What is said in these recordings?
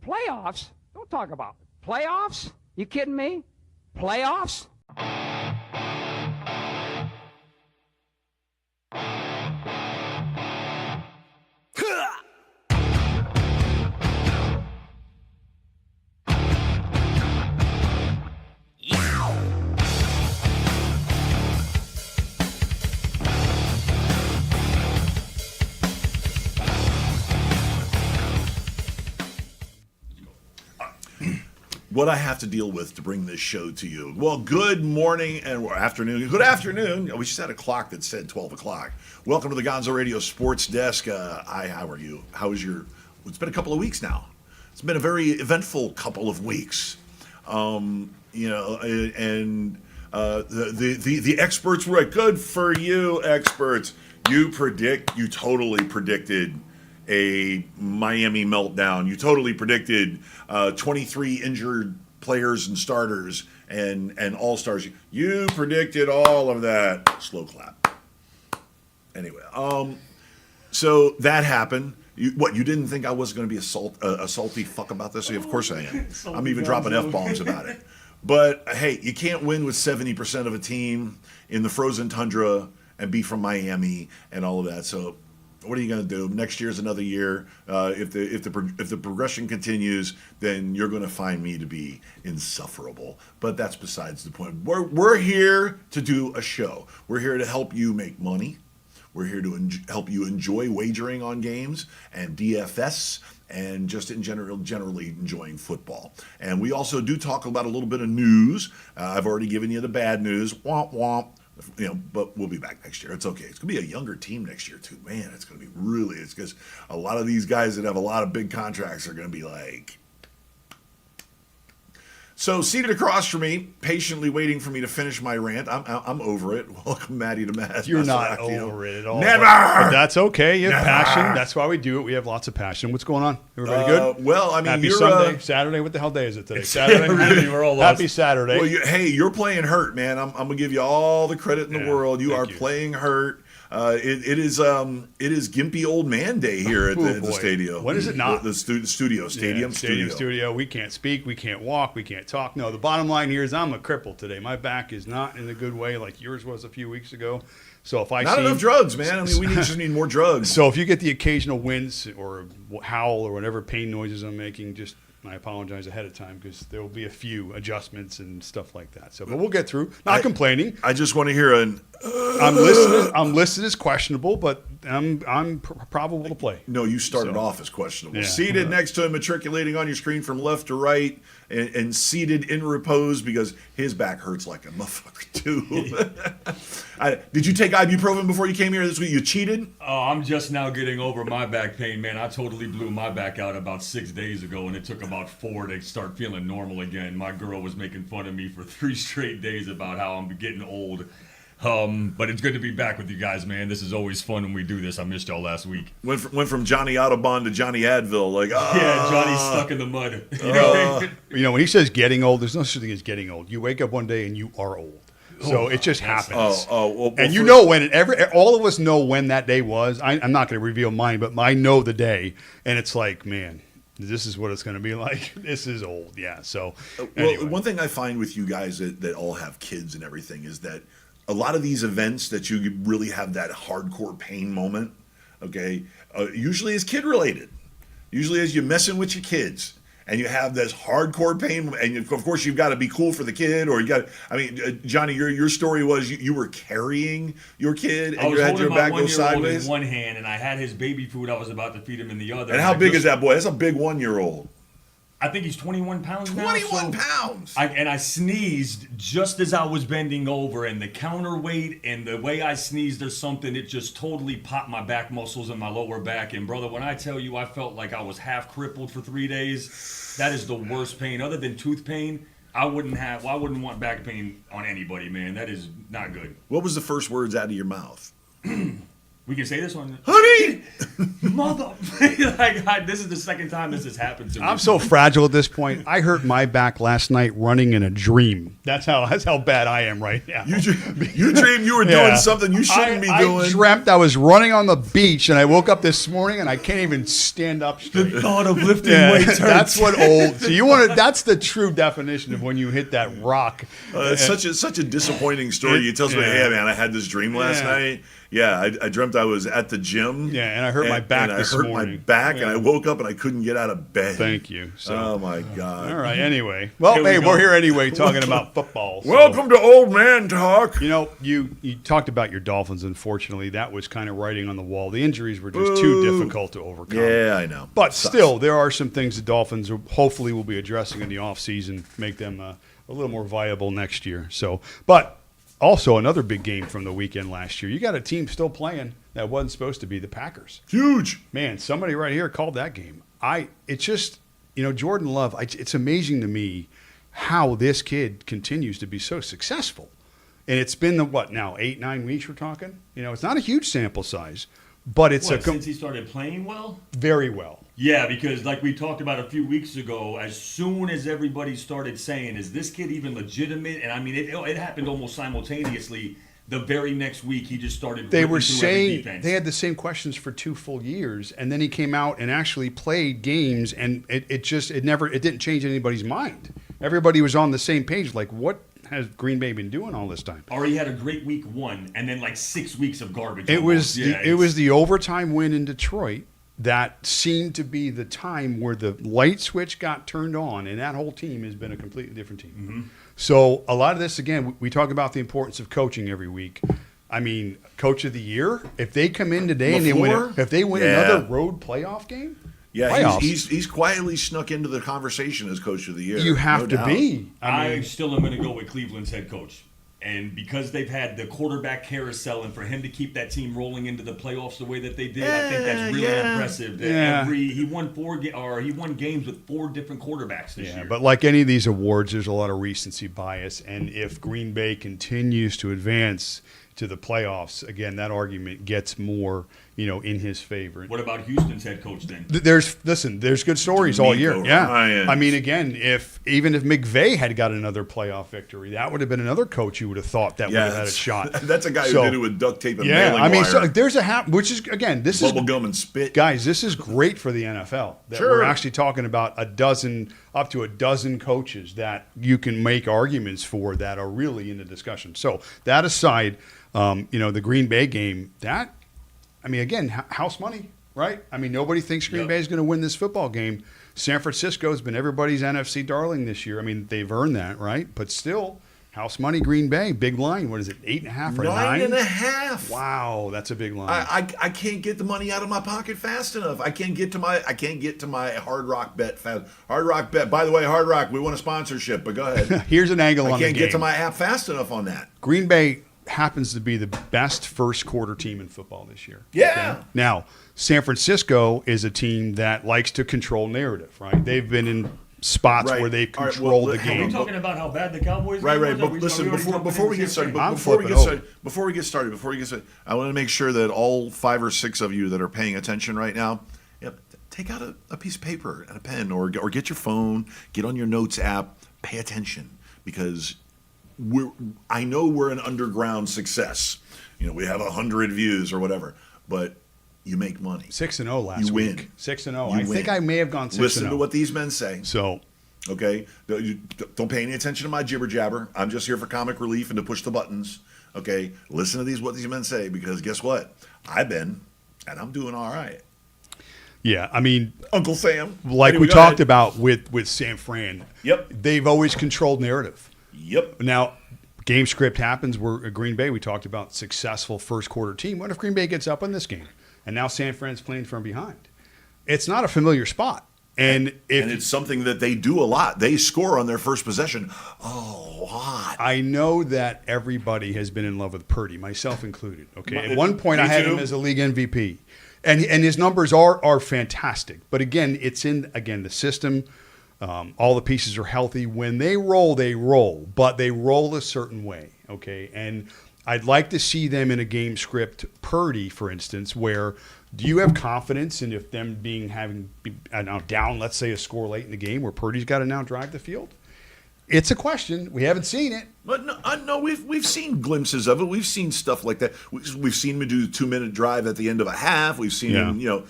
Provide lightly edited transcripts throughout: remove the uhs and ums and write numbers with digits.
Playoffs? Don't talk about it. Playoffs? You kidding me? Playoffs? What I have to deal with to bring this show to you. Well, good morning and afternoon. Good afternoon. We just had a clock that said 12 o'clock. Welcome to the Gonzo Radio Sports Desk. Hi, how are you? How is your... It's been a couple of weeks now. It's been a very eventful couple of weeks. The experts were like, good for you, experts. You totally predicted a Miami meltdown. You totally predicted 23 injured players and starters and all-stars. You predicted all of that. Slow clap. Anyway, so that happened. You didn't think I was going to be a salty fuck about this? Of course I am. I'm even dropping F-bombs about it. But, hey, you can't win with 70% of a team in the frozen tundra and be from Miami and all of that. So what are you going to do? Next year's another year. If the progression continues, then you're going to find me to be insufferable. But that's besides the point. We're here to do a show. We're here to help you make money. We're here to help you enjoy wagering on games and DFS and just in generally enjoying football. And we also do talk about a little bit of news. I've already given you the bad news. Womp womp. But we'll be back next year. It's okay. It's going to be a younger team next year, too. Man, it's going to be it's because a lot of these guys that have a lot of big contracts are going to be like... So, seated across from me, patiently waiting for me to finish my rant. I'm over it. Welcome, Maddie, to Matt. You're not over it at all. Never! But that's okay. You have passion. That's why we do it. We have lots of passion. What's going on? Everybody good? Well, I mean, Happy you're... Sunday. Saturday. What the hell day is it today? Saturday. We're all lost. Happy Saturday. Well, you're playing hurt, man. I'm going to give you all the credit in the world. You are playing hurt. It is Gimpy Old Man Day here at the stadium. When is it not? The studio. We can't speak. We can't walk. We can't talk. No, the bottom line here is I'm a cripple today. My back is not in a good way like yours was a few weeks ago. So if not enough drugs, man. I mean, we just need more drugs. So if you get the occasional wince or howl or whatever pain noises I'm making, I apologize ahead of time because there will be a few adjustments and stuff like that. So, but we'll get through. Not complaining. I just want to hear I'm listed as questionable, but I'm probable to play. No, you started off as questionable. Yeah. Seated next to him, matriculating on your screen from left to right, and seated in repose because his back hurts like a motherfucker too. Did you take ibuprofen before you came here this week? You cheated? Oh, I'm just now getting over my back pain, man. I totally blew my back out about 6 days ago, and it took about 4 to start feeling normal again. My girl was making fun of me for 3 straight days about how I'm getting old. But it's good to be back with you guys, man. This is always fun when we do this. I missed y'all last week. Went from Johnny Autobahn to Johnny Advil. Yeah, Johnny's stuck in the mud. When he says getting old, there's no such thing as getting old. You wake up one day and you are old. So it just happens. All of us know when that day was. I'm not going to reveal mine, but I know the day. And it's like, man, this is what it's going to be like. This is old. Yeah. So, anyway. Well, one thing I find with you guys that all have kids and everything is that a lot of these events that you really have that hardcore pain moment, okay, usually is kid related. Usually is you messing with your kids and you have this hardcore pain, and of course you've got to be cool for the kid, or Johnny, your story was you were carrying your kid and you had your back go sideways. In one hand, and I had his baby food I was about to feed him in the other. And how big is that boy? That's a big 1-year-old. I think he's 21 pounds now. 21 pounds! I sneezed just as I was bending over, and the counterweight and the way I sneezed or something, it just totally popped my back muscles and my lower back. And, brother, when I tell you I felt like I was half crippled for 3 days, that is the worst pain. Other than tooth pain, I wouldn't want back pain on anybody, man. That is not good. What was the first words out of your mouth? We can say this one. Honey! Mother. This is the second time this has happened to me. I'm so fragile at this point. I hurt my back last night running in a dream. That's how bad I am right now. You dreamed you were doing something you shouldn't be doing. I dreamt I was running on the beach, and I woke up this morning, and I can't even stand up straight. The thought of lifting weights hurts. That's what old. So you want to? That's the true definition of when you hit that rock. It's such a disappointing story. You tell somebody, hey man, I had this dream last night. Yeah, I dreamt I was at the gym. Yeah, and I hurt my back this morning. I hurt my back, and I woke up and I couldn't get out of bed. Thank you. So, oh, my God. All right, anyway. Well, we're here anyway talking about football. So. Welcome to Old Man Talk. You know, you talked about your Dolphins. Unfortunately, that was kind of writing on the wall. The injuries were just too difficult to overcome. Yeah, I know. But still, there are some things the Dolphins hopefully will be addressing in the offseason, make them a little more viable next year. So, but... Also, another big game from the weekend last year. You got a team still playing that wasn't supposed to be, the Packers. Huge. Man, somebody right here called that game. It's just, Jordan Love, it's amazing to me how this kid continues to be so successful. And it's been 8-9 weeks we're talking? It's not a huge sample size, but it's since he started playing well? Very well. Yeah, because like we talked about a few weeks ago, as soon as everybody started saying, is this kid even legitimate? And I mean, it happened almost simultaneously. The very next week, he just started. They were saying they had the same questions for 2 full years, and then he came out and actually played games, and it didn't change anybody's mind. Everybody was on the same page. Like, what has Green Bay been doing all this time? Or he had a great week 1, and then like 6 weeks of garbage. It was the overtime win in Detroit. That seemed to be the time where the light switch got turned on, and that whole team has been a completely different team. Mm-hmm. So a lot of this, again, we talk about the importance of coaching every week. I mean, Coach of the Year, if they come in today and they win another road playoff game, he's quietly snuck into the conversation as Coach of the Year. You have to be. I still am going to go with Cleveland's head coach. And because they've had the quarterback carousel, and for him to keep that team rolling into the playoffs the way that they did, I think that's really impressive. He won games with 4 different quarterbacks this year. But like any of these awards, there's a lot of recency bias. And if Green Bay continues to advance to the playoffs, again, that argument gets more, in his favor. What about Houston's head coach then? There's good stories all year. Ryan. I mean, again, even if McVay had got another playoff victory, that would have been another coach you would have thought that would have had a shot. That's a guy who did it with duct tape and mailing wire. So there's which is, again, this is bubble gum and spit. Guys, this is great for the NFL. That we're actually talking about up to a dozen coaches that you can make arguments for that are really in the discussion. So that aside, the Green Bay game, again, house money, right? I mean, nobody thinks Green Bay is going to win this football game. San Francisco has been everybody's NFC darling this year. I mean, they've earned that, right? But still, house money, Green Bay, big line. What is it, 8.5 or 9? 9.5. Wow, that's a big line. I can't get the money out of my pocket fast enough. I can't get to my Hard Rock bet fast. Hard Rock bet. By the way, Hard Rock, we want a sponsorship, but go ahead. Here's an angle on the game. I can't get to my app fast enough on that. Green Bay happens to be the best first quarter team in football this year. Yeah. Okay? Now, San Francisco is a team that likes to control narrative, right? They've been in spots where they control the game. Are we talking about how bad the Cowboys Right. But listen, before we get started, before we get started, I want to make sure that all 5 or 6 of you that are paying attention right now, take out a piece of paper and a pen, or get your phone, get on your notes app, pay attention, because I know we're an underground success. We have 100 views or whatever, but you make money. 6-0 last week. Win. 6-0. I think I may have gone 6-0. Listen to what these men say. So, okay, don't pay any attention to my jibber jabber. I'm just here for comic relief and to push the buttons. Okay, listen to what these men say, because guess what? And I'm doing all right. Yeah, I mean, Uncle Sam. Like we talked about with San Fran. Yep. They've always controlled narrative. Yep. Now, game script happens. We're at Green Bay. We talked about successful first quarter team. What if Green Bay gets up in this game? And now San Fran's playing from behind. It's not a familiar spot. And it's something that they do a lot. They score on their first possession a lot. I know that everybody has been in love with Purdy, myself included. Okay, at one point I had him as a league MVP, and his numbers are fantastic. But again, it's in the system. All the pieces are healthy. When they roll, but they roll a certain way. Okay, and I'd like to see them in a game script, Purdy, for instance, where do you have confidence in if them having now down, let's say, a score late in the game where Purdy's got to now drive the field? It's a question. We haven't seen it. But no, we've seen glimpses of it. We've seen stuff like that. We've seen him do a 2-minute drive at the end of a half. We've seen him,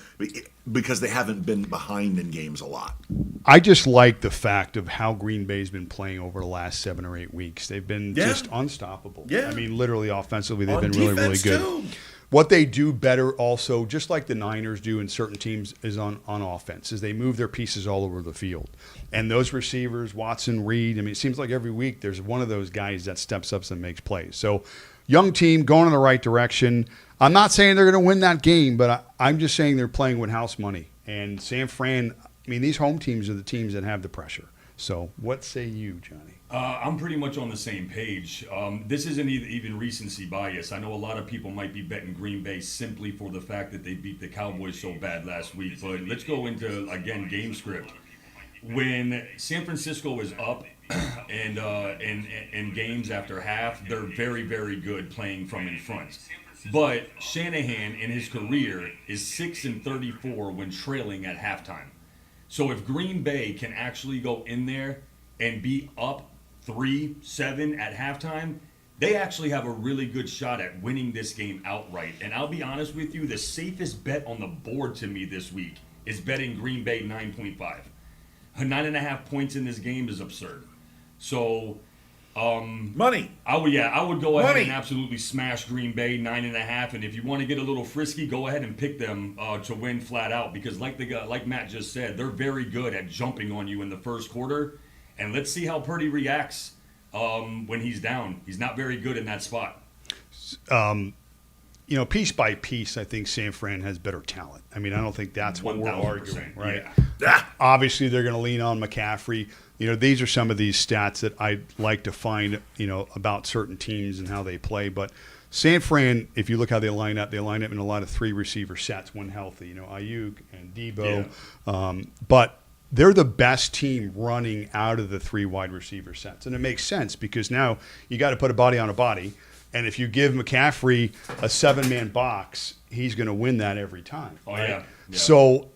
because they haven't been behind in games a lot. I just like the fact of how Green Bay's been playing over the last 7 or 8 weeks. They've been just unstoppable. Yeah. I mean, literally offensively, they've On been really, really defense, good. too. What they do better also, just like the Niners do in certain teams, is on offense, is they move their pieces all over the field. And those receivers, Watson, Reed, I mean, it seems like every week there's one of those guys that steps up and makes plays. So young team going in the right direction. I'm not saying they're going to win that game, but I'm just saying they're playing with house money. And San Fran, I mean, these home teams are the teams that have the pressure. So what say you, Johnny? I'm pretty much on the same page. This isn't even recency bias. I know a lot of people might be betting Green Bay simply for the fact that they beat the Cowboys so bad last week. But let's go into, again, game script. When San Francisco is up and in games after half, they're very, very good playing from in front. But Shanahan in his career is 6-34 when trailing at halftime. So if Green Bay can actually go in there and be up 3-7 at halftime, they actually have a really good shot at winning this game outright. And I'll be honest with you, the safest bet on the board to me this week is betting Green Bay 9.5. 9.5 points in this game is absurd. So Money. I would go ahead Money. and absolutely smash Green Bay 9.5, and if you want to get a little frisky, go ahead and pick them to win flat out, because like Matt just said, they're very good at jumping on you in the first quarter, and let's see how Purdy reacts when he's down. He's not very good in that spot. Piece by piece, I think San Fran has better talent. I mean, I don't think that's what we're 1000%, arguing, right? yeah. Obviously, they're going to lean on McCaffrey. These are some of these stats that I like to find, about certain teams and how they play. But San Fran, if you look how they line up in a lot of 3 receiver sets when healthy. Ayuk and Debo. Yeah. But they're the best team running out of the 3 wide receiver sets. And it makes sense because now you got to put a body on a body. And if you give McCaffrey a 7-man box, he's going to win that every time. Oh, right? yeah. So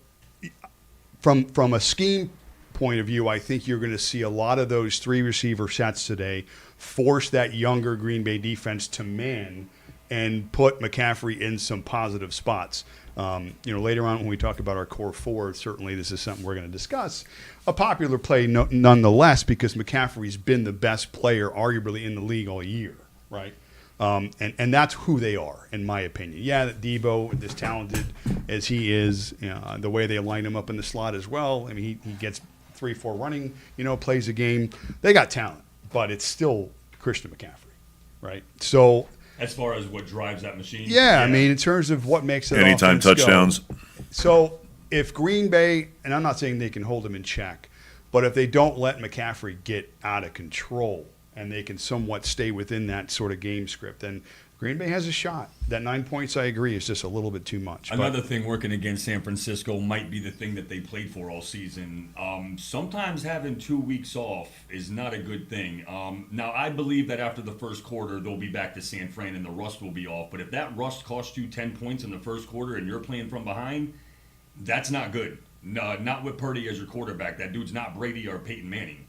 from a scheme point of view, I think you're going to see a lot of those 3 receiver sets today force that younger Green Bay defense to man and put McCaffrey in some positive spots. Later on when we talk about our core 4, certainly this is something we're going to discuss. A popular play nonetheless, because McCaffrey's been the best player arguably in the league all year, right? And that's who they are, in my opinion. Yeah, that Debo, as talented as he is, the way they line him up in the slot as well. I mean, he gets 3-4 running, plays a game. They got talent, but it's still Christian McCaffrey, right? So As far as what drives that machine? yeah, I mean, in terms of what makes it Anytime touchdowns. So if Green Bay, and I'm not saying they can hold him in check, but if they don't let McCaffrey get out of control and they can somewhat stay within that sort of game script, then Green Bay has a shot. That 9 points, I agree, is just a little bit too much. Another thing working against San Francisco might be the thing that they played for all season. Sometimes having 2 weeks off is not a good thing. Now, I believe that after the first quarter, they'll be back to San Fran and the rust will be off. But if that rust costs you 10 points in the first quarter and you're playing from behind, that's not good. No, not with Purdy as your quarterback. That dude's not Brady or Peyton Manning.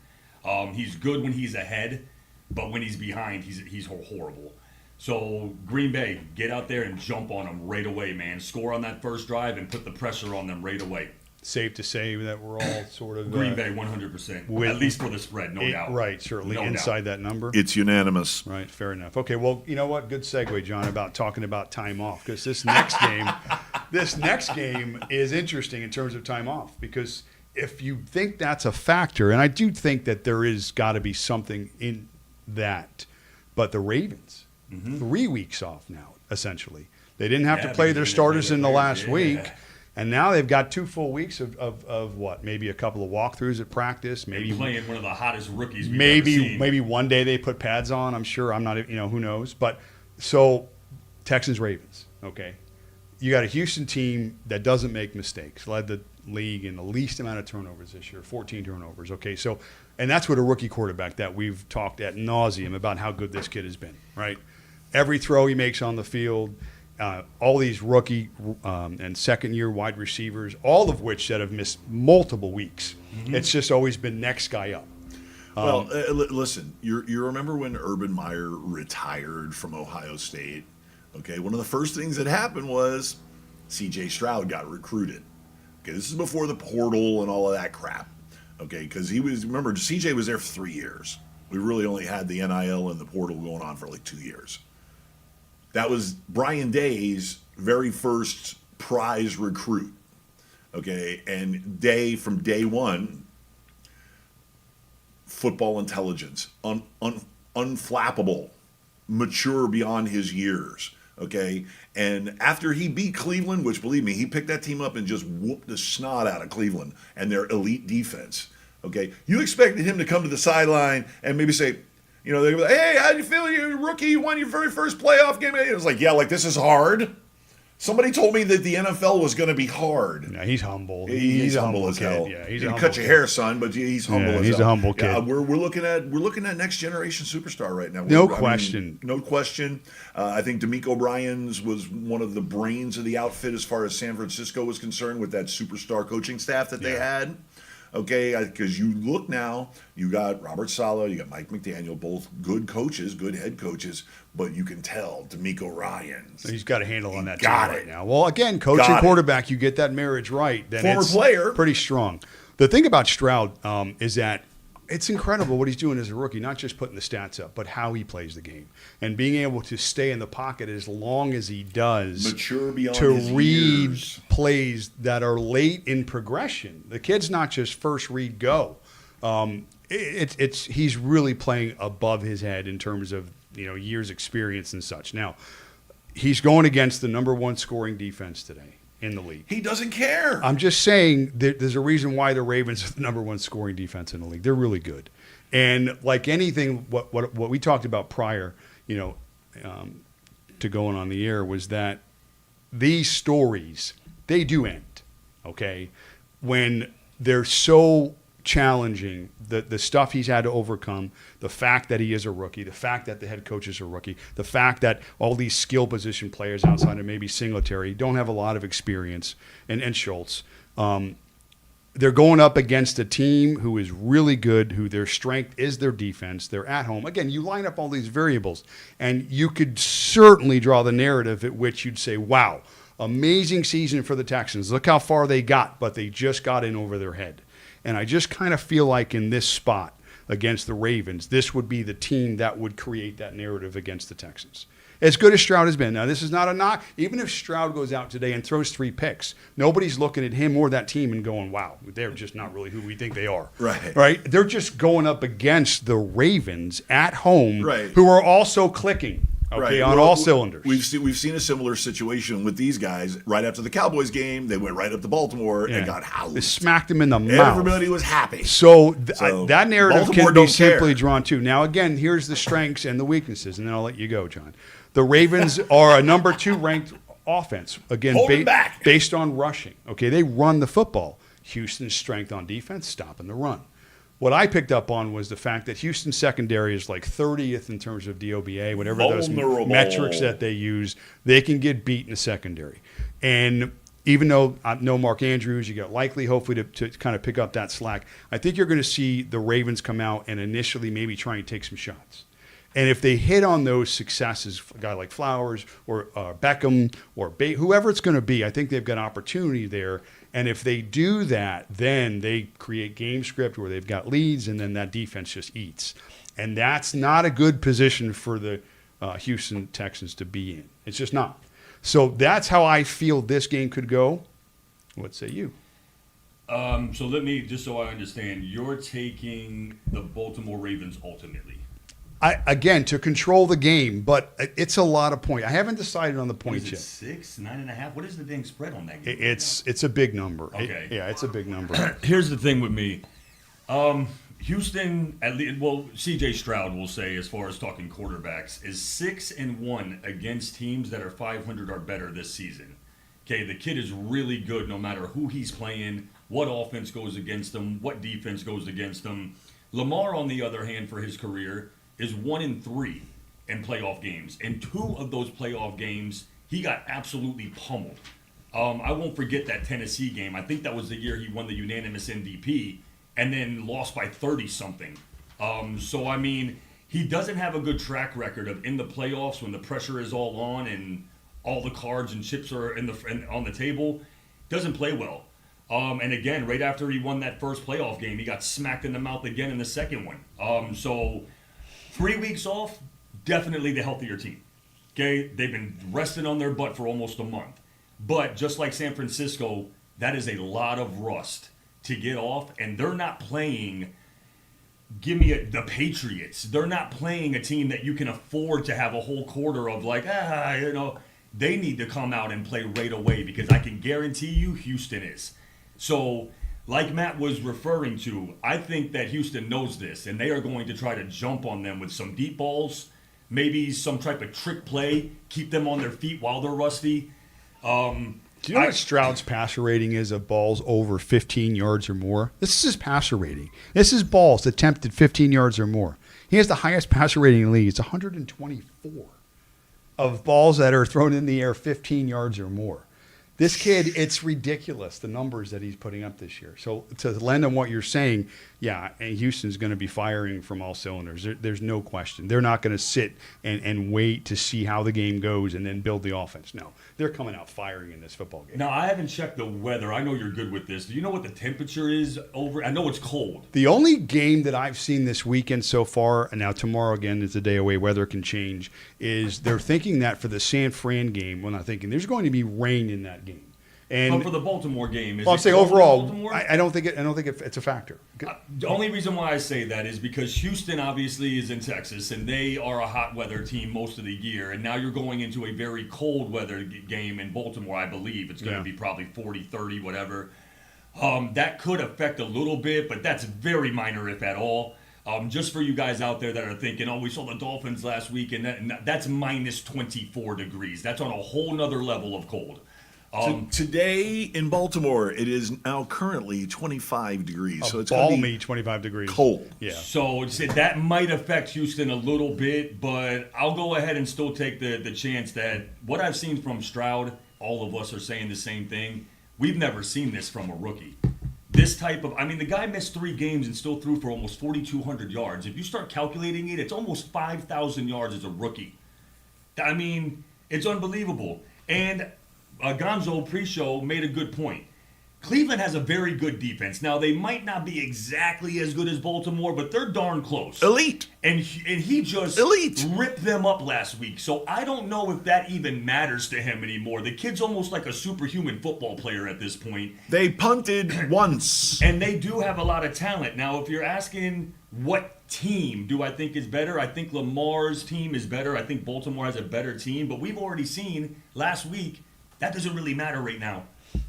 He's good when he's ahead, but when he's behind, he's horrible. So, Green Bay, get out there and jump on them right away, man. Score on that first drive and put the pressure on them right away. Safe to say that we're all sort of Green Bay, 100%. At least for the spread, no doubt. Right, certainly No inside doubt. that number. It's unanimous. Right, fair enough. Okay, well, you know what? Good segue, John, about talking about time off, because this next game is interesting in terms of time off, because if you think that's a factor, and I do think that there is got to be something in that, but the Ravens, 3 weeks off now, essentially. They didn't have to play their starters in the last week. And now they've got 2 full weeks of what? Maybe a couple of walkthroughs at practice. Maybe playing one of the hottest rookies we've ever seen. Maybe one day they put pads on. I'm sure. I'm not. Who knows? But so Texans Ravens. Okay, you got a Houston team that doesn't make mistakes. Led the league in the least amount of turnovers this year. 14 turnovers. Okay, so and that's with a rookie quarterback that we've talked ad nauseum about how good this kid has been. Right. every throw he makes on the field, all these rookie and second-year wide receivers, all of which that have missed multiple weeks. Mm-hmm. It's just always been next guy up. Well, listen, you remember when Urban Meyer retired from Ohio State? Okay, one of the first things that happened was C.J. Stroud got recruited. Okay, this is before the portal and all of that crap. Okay, because remember, C.J. was there for 3 years. We really only had the NIL and the portal going on for like 2 years. That was Brian Day's very first prize recruit. Okay, and Day, from day one, football intelligence, unflappable, mature beyond his years. Okay, and after he beat Cleveland, which, believe me, he picked that team up and just whooped the snot out of Cleveland and their elite defense. Okay, you expected him to come to the sideline and maybe say, you know, they go, hey, how do you feel? You're a rookie. You won your very first playoff game. It was like, yeah, like this is hard. Somebody told me that the NFL was going to be hard. Yeah, he's humble. He's humble as hell. Yeah, he's you a cut your hair, son, but he's humble as hell. He's a humble kid. Yeah, we're looking at next generation superstar right now. No question. No question. I think D'Amico Ryans was one of the brains of the outfit as far as San Francisco was concerned with that superstar coaching staff that they had. Okay, because you look now, you got Robert Saleh, you got Mike McDaniel, both good coaches, good head coaches, but you can tell D'Amico Ryans. He's got a handle on that team right now. Well, again, coach and quarterback, you get that marriage right, then former it's player, pretty strong. The thing about Stroud is that it's incredible what he's doing as a rookie, not just putting the stats up, but how he plays the game and being able to stay in the pocket as long as he does. Mature beyond to his read years. Plays that are late in progression. The kid's not just first read go. He's really playing above his head in terms of years experience and such. Now, he's going against the number one scoring defense today in the league. He doesn't care. I'm just saying there's a reason why the Ravens are the number one scoring defense in the league. They're really good. And like anything, what we talked about prior, to going on the air was that these stories, they do end, okay? When they're so challenging, the stuff he's had to overcome, the fact that he is a rookie, the fact that the head coach is a rookie, the fact that all these skill position players outside of maybe Singletary don't have a lot of experience, and Schultz, they're going up against a team who is really good, who their strength is their defense. They're at home. Again, you line up all these variables, and you could certainly draw the narrative at which you'd say, wow, amazing season for the Texans. Look how far they got, but they just got in over their head. And I just kind of feel like in this spot against the Ravens, this would be the team that would create that narrative against the Texans. As good as Stroud has been. Now, this is not a knock. Even if Stroud goes out today and throws 3 picks, nobody's looking at him or that team and going, wow, they're just not really who we think they are. Right? They're just going up against the Ravens at home, who are also clicking. Okay, on all cylinders. We've seen a similar situation with these guys. Right after the Cowboys game, they went right up to Baltimore and got housed. They smacked them in the mouth. Everybody was happy. So that narrative Baltimore can be simply drawn too. Now, again, here's the strengths and the weaknesses, and then I'll let you go, John. The Ravens are a number 2 ranked offense. Again, based on rushing. Okay, they run the football. Houston's strength on defense, stopping the run. What I picked up on was the fact that Houston's secondary is like 30th in terms of DOBA, whatever those metrics that they use, they can get beat in the secondary. And even though I know Mark Andrews, you got likely hopefully to kind of pick up that slack, I think you're going to see the Ravens come out and initially maybe try and take some shots. And if they hit on those successes, a guy like Flowers or Beckham or whoever it's going to be, I think they've got opportunity there. And if they do that, then they create game script where they've got leads, and then that defense just eats. And that's not a good position for the Houston Texans to be in. It's just not. So that's how I feel this game could go. What say you? So let me, just so I understand, you're taking the Baltimore Ravens ultimately. Again, to control the game, but it's a lot of points. I haven't decided on the points yet. 6, 9.5? What is the dang spread on that game? It's a big number. Okay. It's a big number. Here's the thing with me. Houston, at least, C.J. Stroud will say, as far as talking quarterbacks, is 6-1 against teams that are 500 or better this season. Okay, the kid is really good no matter who he's playing, what offense goes against him, what defense goes against him. Lamar, on the other hand, for his career, is 1-3 in playoff games. In 2 of those playoff games, he got absolutely pummeled. I won't forget that Tennessee game. I think that was the year he won the unanimous MVP and then lost by 30-something. So, I mean, he doesn't have a good track record of in the playoffs when the pressure is all on and all the cards and chips are on the table. Doesn't play well. And again, right after he won that first playoff game, he got smacked in the mouth again in the second one. So 3 weeks off, definitely the healthier team. Okay, they've been resting on their butt for almost a month. But just like San Francisco, that is a lot of rust to get off, and they're not playing. The Patriots. They're not playing a team that you can afford to have a whole quarter of They need to come out and play right away because I can guarantee you Houston is. So, like Matt was referring to, I think that Houston knows this, and they are going to try to jump on them with some deep balls, maybe some type of trick play, keep them on their feet while they're rusty. Do you know what Stroud's passer rating is of balls over 15 yards or more? This is his passer rating. This is balls attempted 15 yards or more. He has the highest passer rating in the league. It's 124 of balls that are thrown in the air 15 yards or more. This kid, it's ridiculous, the numbers that he's putting up this year. So to lend on what you're saying, yeah, and Houston's going to be firing from all cylinders. There's no question. They're not going to sit and wait to see how the game goes and then build the offense. No, they're coming out firing in this football game. Now, I haven't checked the weather. I know you're good with this. Do you know what the temperature is over? I know it's cold. The only game that I've seen this weekend so far, and now tomorrow again is a day away, weather can change, is they're thinking that for the San Fran game, when I'm thinking there's going to be rain in that game. And but for the Baltimore game, I'm saying overall, I don't think it's a factor. The only reason why I say that is because Houston obviously is in Texas, and they are a hot weather team most of the year. And now you're going into a very cold weather game in Baltimore, I believe. It's going to be probably 40, 30, whatever. That could affect a little bit, but that's very minor, if at all. Just for you guys out there that are thinking, oh, we saw the Dolphins last week, and that's minus 24 degrees. That's on a whole nother level of cold. Today in Baltimore, it is now currently 25 degrees. So it's balmy 25 degrees. Cold. Yeah. So that might affect Houston a little bit, but I'll go ahead and still take the chance that what I've seen from Stroud, all of us are saying the same thing. We've never seen this from a rookie. This type of, the guy missed 3 games and still threw for almost 4,200 yards. If you start calculating it, it's almost 5,000 yards as a rookie. It's unbelievable. And Gonzo pre-show made a good point. Cleveland has a very good defense. Now, they might not be exactly as good as Baltimore, but they're darn close. Elite. And he just ripped them up last week. So I don't know if that even matters to him anymore. The kid's almost like a superhuman football player at this point. They punted once. And they do have a lot of talent. Now, if you're asking what team do I think is better, I think Lamar's team is better. I think Baltimore has a better team. But we've already seen last week that doesn't really matter right now.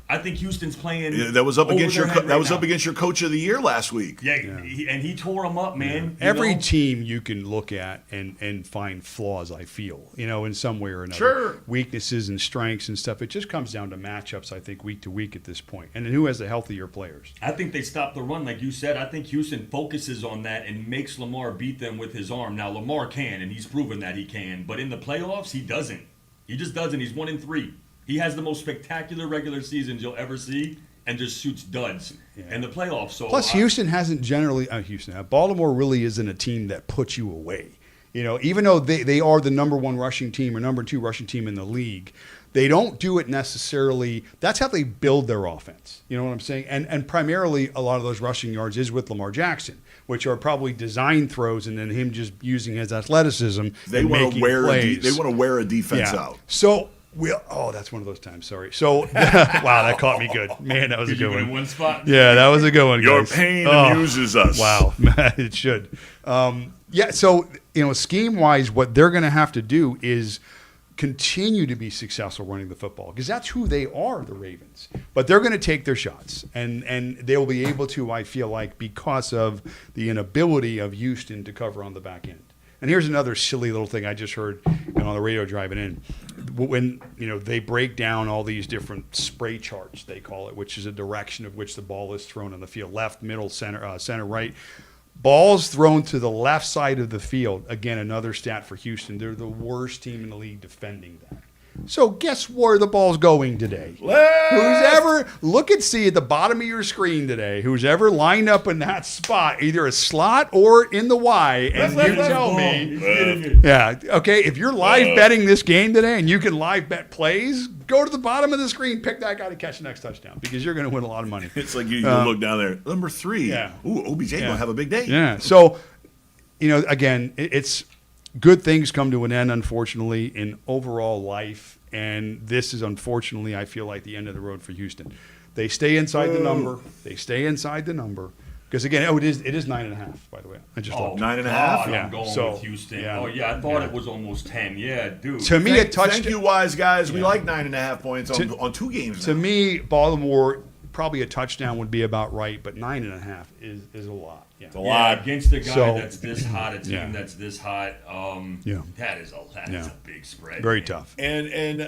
I think Houston's playing. Yeah, that was up against your coach of the year last week. Yeah. He tore him up, man. Yeah. Every team you can look at and find flaws. I feel in some way or another. Sure. Weaknesses and strengths and stuff. It just comes down to matchups. I think week to week at this point, and then who has the healthier players. I think they stop the run, like you said. I think Houston focuses on that and makes Lamar beat them with his arm. Now Lamar can, and he's proven that he can. But in the playoffs, he doesn't. He just doesn't. He's 1-3. He has the most spectacular regular seasons you'll ever see and just shoots duds in the playoffs. So plus, Houston hasn't generally Baltimore really isn't a team that puts you away. Even though they are the number 1 rushing team or number 2 rushing team in the league, they don't do it necessarily. That's how they build their offense. You know what I'm saying? And primarily, a lot of those rushing yards is with Lamar Jackson, which are probably design throws and then him just using his athleticism. They want to wear a defense out. So. That's one of those times. Sorry. So, wow, that caught me good. Man, that was a good one. In one spot. Yeah, that was a good one, Your guys. pain amuses us. Wow, it should. So, scheme-wise, what they're going to have to do is continue to be successful running the football because that's who they are, the Ravens. But they're going to take their shots, and they'll be able to, I feel like, because of the inability of Houston to cover on the back end. And here's another silly little thing I just heard on the radio driving in. When they break down all these different spray charts, they call it, which is a direction of which the ball is thrown on the field: left, middle, center, right. Balls thrown to the left side of the field. Again, another stat for Houston. They're the worst team in the league defending that. So guess where the ball's going today? Left. Who's ever, look and see at the bottom of your screen today, who's ever lined up in that spot, either a slot or in the Y, and you tell me. Yeah, okay, if you're live betting this game today and you can live bet plays, go to the bottom of the screen, pick that guy to catch the next touchdown because you're going to win a lot of money. It's like you look down there. Number 3. Yeah. Ooh, OBJ going to have a big day. Yeah, so, again, it's good things come to an end, unfortunately, in overall life. And this is, unfortunately, I feel like the end of the road for Houston. They stay inside the number. They stay inside the number. Because, again, it is 9.5, by the way. I just looked. 9.5? Yeah, I'm going so, with Houston. yeah. Oh, yeah, I thought it was almost 10. Yeah, dude. To me, a touchdown. Thank you, wise guys. We like 9.5 points on 2 games To now. me, Baltimore, probably a touchdown would be about right, but 9.5 is a lot. Yeah. It's a Yeah, lot. against a guy So- that's this hot, a team Yeah. that's this hot. Yeah. That is a big spread. Very man. tough. And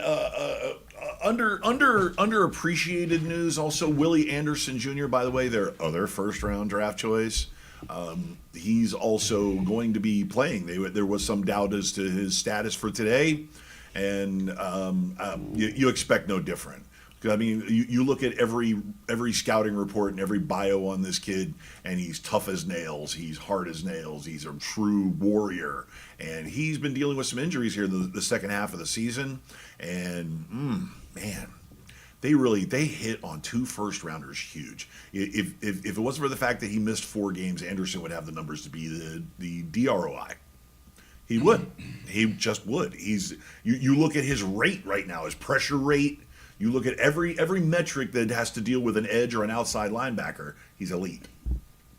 underappreciated news also, Willie Anderson Jr., by the way, their other first-round draft choice. He's also going to be playing. There was some doubt as to his status for today, and you expect no different. I mean, you look at every scouting report and every bio on this kid, and he's tough as nails. He's hard as nails. He's a true warrior. And he's been dealing with some injuries here in the second half of the season. And, man, they hit on 2 first-rounders huge. If it wasn't for the fact that he missed 4 games, Anderson would have the numbers to be the DROI. He would. He just would. You look at his rate right now, his pressure rate. You look at every metric that has to deal with an edge or an outside linebacker, he's elite.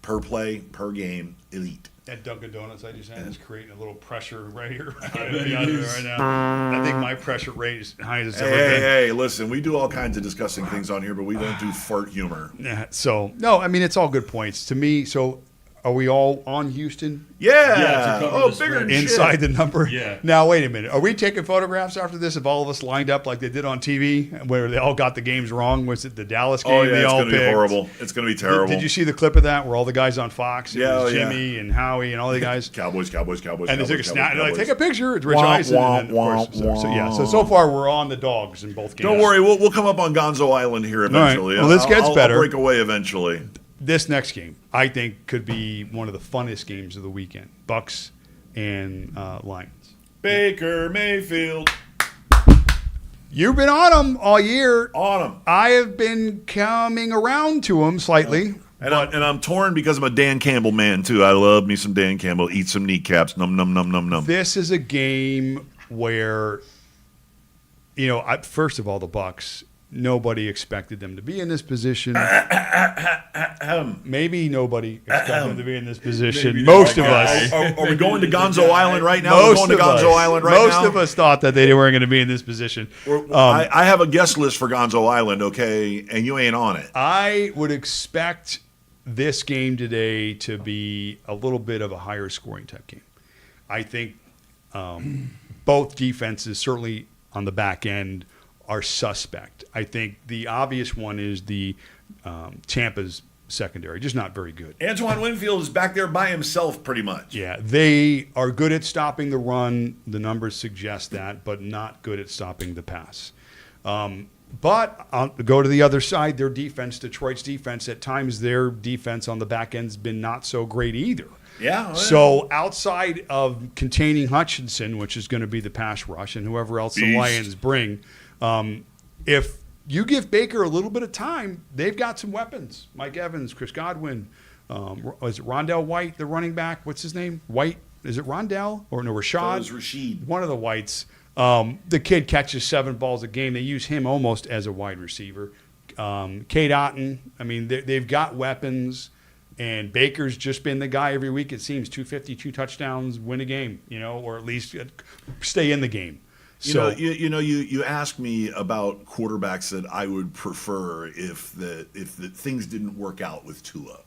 Per play, per game, elite. That Dunkin' Donuts I just had is creating a little pressure right here. Right now. I think my pressure rate is high as it's ever been. Hey, listen, we do all kinds of disgusting things on here, but we don't do fart humor. Yeah, so, no, I mean, it's all good points. To me, so are we all on Houston? Yeah. Yeah, to cover Oh, the bigger spread. than Inside shit. the number? Yeah. Now, wait a minute. Are we taking photographs after this of all of us lined up like they did on TV where they all got the games wrong? Was it the Dallas game Oh, yeah, they it's all going to be picked? horrible. It's going to be terrible. Did you see the clip of that where all the guys on Fox? It Yeah, was oh, yeah. Jimmy and Howie and all the guys. Cowboys. And they took a snap. They're like, take a picture. It's Rich Wah, Eisen. wah, And then, of course, wah, so yeah. wah. So far, we're on the dogs in both games. Don't worry, we'll come up on Gonzo Island here eventually. Well, this gets better. I'll break away eventually. This next game, I think, could be one of the funnest games of the weekend. Bucks and Lions. Baker Mayfield. You've been on them all year. On him. I have been coming around to them slightly. And I'm torn because I'm a Dan Campbell man, too. I love me some Dan Campbell. Eat some kneecaps. Num, num, num, num, num. This is a game where, first of all, the Bucks, nobody expected them to be in this position. Maybe nobody expected them to be in this position. Maybe Most of not. us. Are we going to Gonzo Island right now? We're Most going to of Gonzo us. Island right now? Most of us thought that they weren't going to be in this position. I have a guest list for Gonzo Island, okay? And you ain't on it. I would expect this game today to be a little bit of a higher scoring type game. I think both defenses, certainly on the back end, are suspect. I think the obvious one is the Tampa's secondary, just not very good. Antoine Winfield is back there by himself pretty much. Yeah, they are good at stopping the run. The numbers suggest that, but not good at stopping the pass. But I'll go to the other side, their defense, Detroit's defense, at times their defense on the back end has been not so great either. Yeah. Well, So outside of containing Hutchinson, which is going to be the pass rush, and whoever else the Beast. Lions bring, if you give Baker a little bit of time, they've got some weapons. Mike Evans, Chris Godwin, is it Rondell White, the running back? What's his name? White? Is it Rondell or no Rashad? That was Rashid. One of the Whites. The kid catches 7 balls a game. They use him almost as a wide receiver. Cade Otton, I mean, they've got weapons, and Baker's just been the guy every week, it seems, 250, 2 touchdowns, win a game, or at least stay in the game. You ask me about quarterbacks that I would prefer if the things didn't work out with Tua.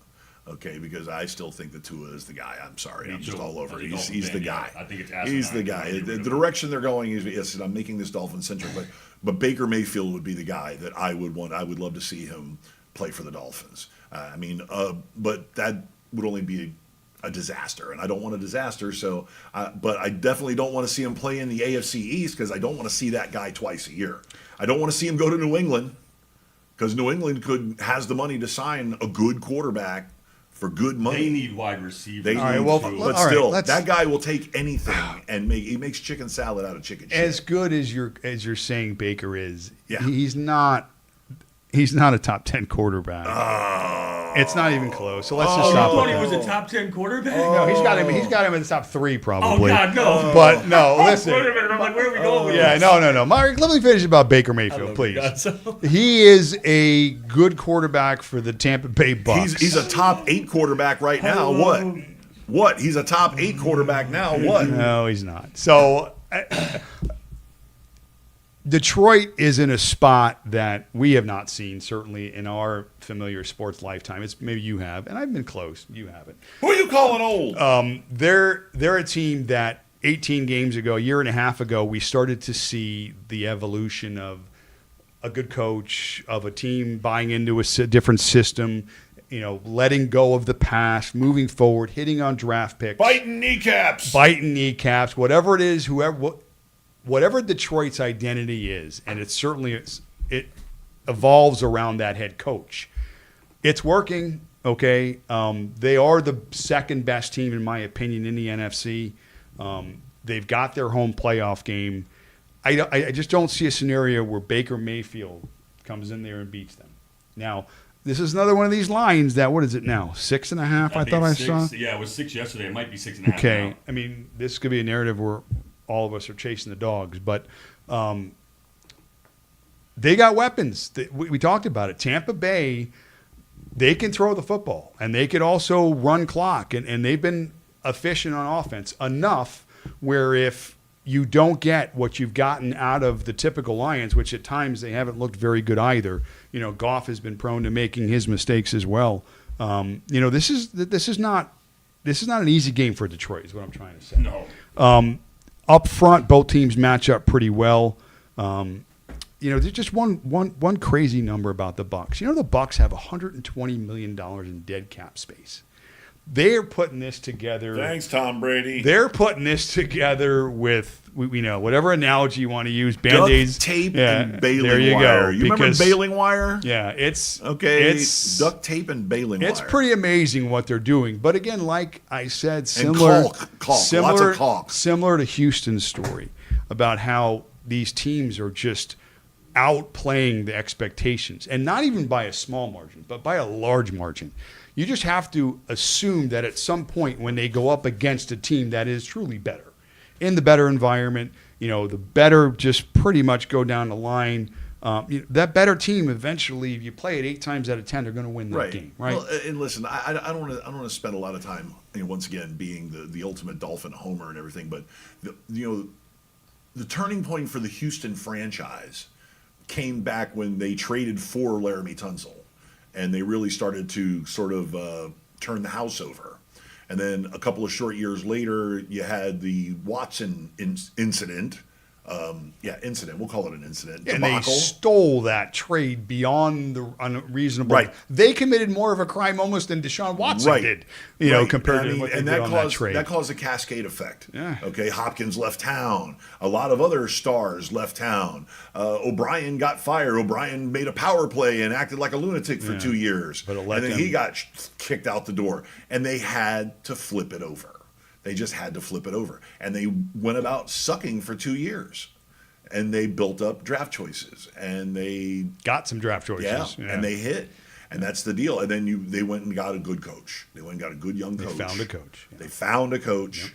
Okay, because I still think that Tua is the guy. I'm sorry, I'm just all over it. He's the guy. I think it's He's the guy. The direction they're going is, yes, and I'm making this Dolphin centric, but Baker Mayfield would be the guy that I would want. I would love to see him play for the Dolphins. But that would only be a disaster, and I don't want a disaster. So, but I definitely don't want to see him play in the AFC East because I don't want to see that guy twice a year. I don't want to see him go to New England because New England has the money to sign a good quarterback for good money. They need wide receivers. But still, that guy will take anything and he makes chicken salad out of chicken shit. As good as you're saying Baker is, Yeah. he's not a top 10 quarterback. It's not even close. So let's just You stop. thought with he that. was a top 10 quarterback? No, he's got him in the top 3 probably. Oh God, no! But no, listen. Wait a minute, I'm like, where are we going with Yeah, this? no. Mark, let me finish about Baker Mayfield, please. Gonzo. He is a good quarterback for the Tampa Bay Bucks. He's a top 8 quarterback right now. What? He's a top 8 quarterback now. What? No, he's not. So Detroit is in a spot that we have not seen, certainly in our familiar sports lifetime. It's maybe you have, and I've been close. You haven't. Who are you calling old? They're a team that 18 games ago, a year and a half ago, we started to see the evolution of a good coach, of a team buying into a different system, letting go of the past, moving forward, hitting on draft picks. Biting kneecaps, whatever it is, whatever Detroit's identity is, and it evolves around that head coach. It's working, okay? They are the second best team, in my opinion, in the NFC. They've got their home playoff game. I just don't see a scenario where Baker Mayfield comes in there and beats them. Now, this is another one of these lines that, what is it now, 6.5? I thought I saw. Yeah, it was 6 yesterday. It might be 6.5. Okay, now. I mean, this could be a narrative where all of us are chasing the dogs, but they got weapons. We talked about it. Tampa Bay, they can throw the football, and they could also run clock, and they've been efficient on offense enough where if you don't get what you've gotten out of the typical Lions, which at times they haven't looked very good either. Goff has been prone to making his mistakes as well. This is not an easy game for Detroit, is what I'm trying to say. No. Up front, both teams match up pretty well. There's just one crazy number about the Bucs. The Bucs have $120 million in dead cap space. They're putting this together. Thanks, Tom Brady. They're putting this together with, whatever analogy you want to use, Band-Aids. Duct tape and baling there you wire. go, You remember baling wire? Yeah, it's duct tape and baling wire. It's pretty amazing what they're doing. But again, like I said, caulk. Lots of caulk. Similar to Houston's story about how these teams are just outplaying the expectations, and not even by a small margin, but by a large margin. You just have to assume that at some point when they go up against a team that is truly better, in the better environment, the better just pretty much go down the line. That better team eventually, if you play it 8 times out of 10, they're going to win that game, right? Well, and listen, I don't want to spend a lot of time, once again, being the ultimate Dolphin homer and everything, but the turning point for the Houston franchise came back when they traded for Laramie Tunsil. And they really started to sort of turn the house over. And then a couple of short years later, you had the Watson incident. Incident. We'll call it an incident. And debacle. they stole that trade beyond the unreasonable. Right. They committed more of a crime almost than Deshaun Watson did, compared to what they did on that trade. That caused a cascade effect. Yeah. Okay, Hopkins left town. A lot of other stars left town. O'Brien got fired. O'Brien made a power play and acted like a lunatic for 2 years. But and then he got kicked out the door. And they had to flip it over. They just had to flip it over. And they went about sucking for 2 years. And they built up draft choices. And they got some draft choices. Yeah. And they hit. And that's the deal. And then they went and got a good coach. They went and got a good young coach. They found a coach. Yeah. They found a coach. Yep.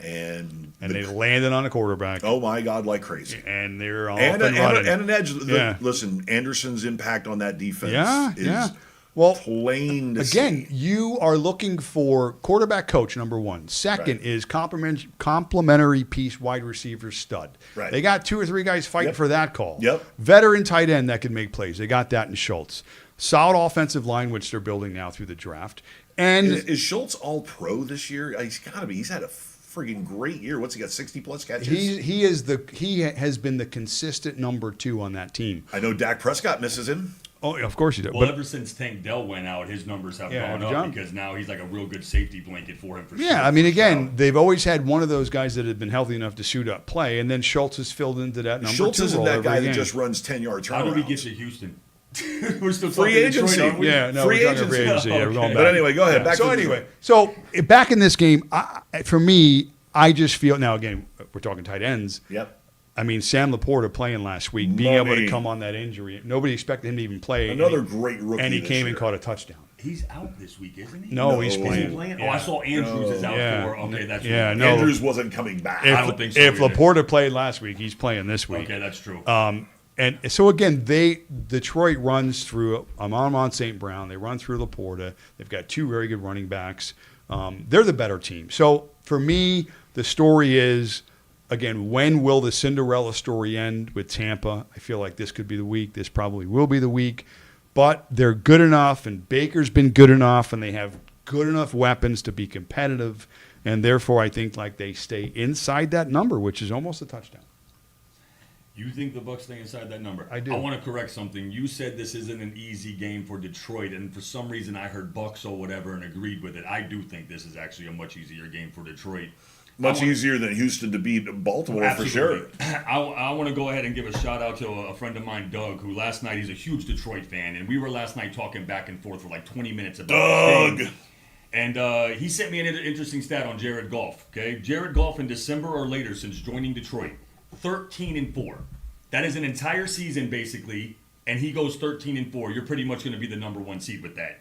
And they landed on a quarterback. Oh, my God, like crazy. And they're all up and running. And an edge. Listen, Anderson's impact on that defense is plain to see. You are looking for quarterback coach, number one. Second is complementary piece wide receiver stud. Right. They got 2 or 3 guys fighting for that call. Yep. Veteran tight end that can make plays. They got that in Schultz. Solid offensive line, which they're building now through the draft. And is Schultz all pro this year? He's got to be. He's had a friggin' great year. What's he got? 60+ catches. He has been the consistent number 2 on that team. I know Dak Prescott misses him. Oh, of course he does. Well, but, ever since Tank Dell went out, his numbers have Yeah, gone John- up because now he's like a real good safety blanket for him. For yeah, sure, I mean, for again, sure. they've always had one of those guys that have been healthy enough to suit up play, and then Schultz has filled into that number Schultz 2 isn't role that every guy that game. just runs 10-yard turnarounds. How did we get to Houston? We're still Free talking agency. Detroit, aren't we? Yeah, no, Free we're talking agency. free agency. Yeah, we're going Okay. back. But anyway, go ahead. Back So to anyway, back in this game, for me, I just feel now. Again, we're talking tight ends. Yep. I mean, Sam Laporta playing last week, being able Money. to come on that injury. Nobody expected him to even play. Another and he, great rookie and he this came year. and caught a touchdown. He's out this week, isn't he? No, he's No. Is playing. he playing? Yeah. Oh, I saw Andrews is out Yeah. for. Okay, that's Yeah, right. no. Andrews wasn't coming back. If, I don't think so if either. Laporta played last week, he's playing this week. Okay, that's true. And so again, Detroit runs through Amon St. Brown. They run through Laporta. They've got 2 very good running backs. They're the better team. So for me, the story is, again, when will the Cinderella story end with Tampa? I feel like this could be the week. This probably will be the week. But they're good enough, and Baker's been good enough, and they have good enough weapons to be competitive. And therefore, I think like they stay inside that number, which is almost a touchdown. You think the Bucs stay inside that number? I do. I want to correct something. You said this isn't an easy game for Detroit, and for some reason I heard Bucs or whatever and agreed with it. I do think this is actually a much easier game for Detroit. Much easier than Houston to beat Baltimore for sure. I want to go ahead and give a shout out to a friend of mine, Doug, who last night, he's a huge Detroit fan, and we were last night talking back and forth for like 20 minutes about this Doug. game. And he sent me an interesting stat on Jared Goff. Okay, Jared Goff in December or later since joining Detroit, 13-4. That is an entire season basically, and he goes 13-4. You're pretty much going to be the number 1 seed with that.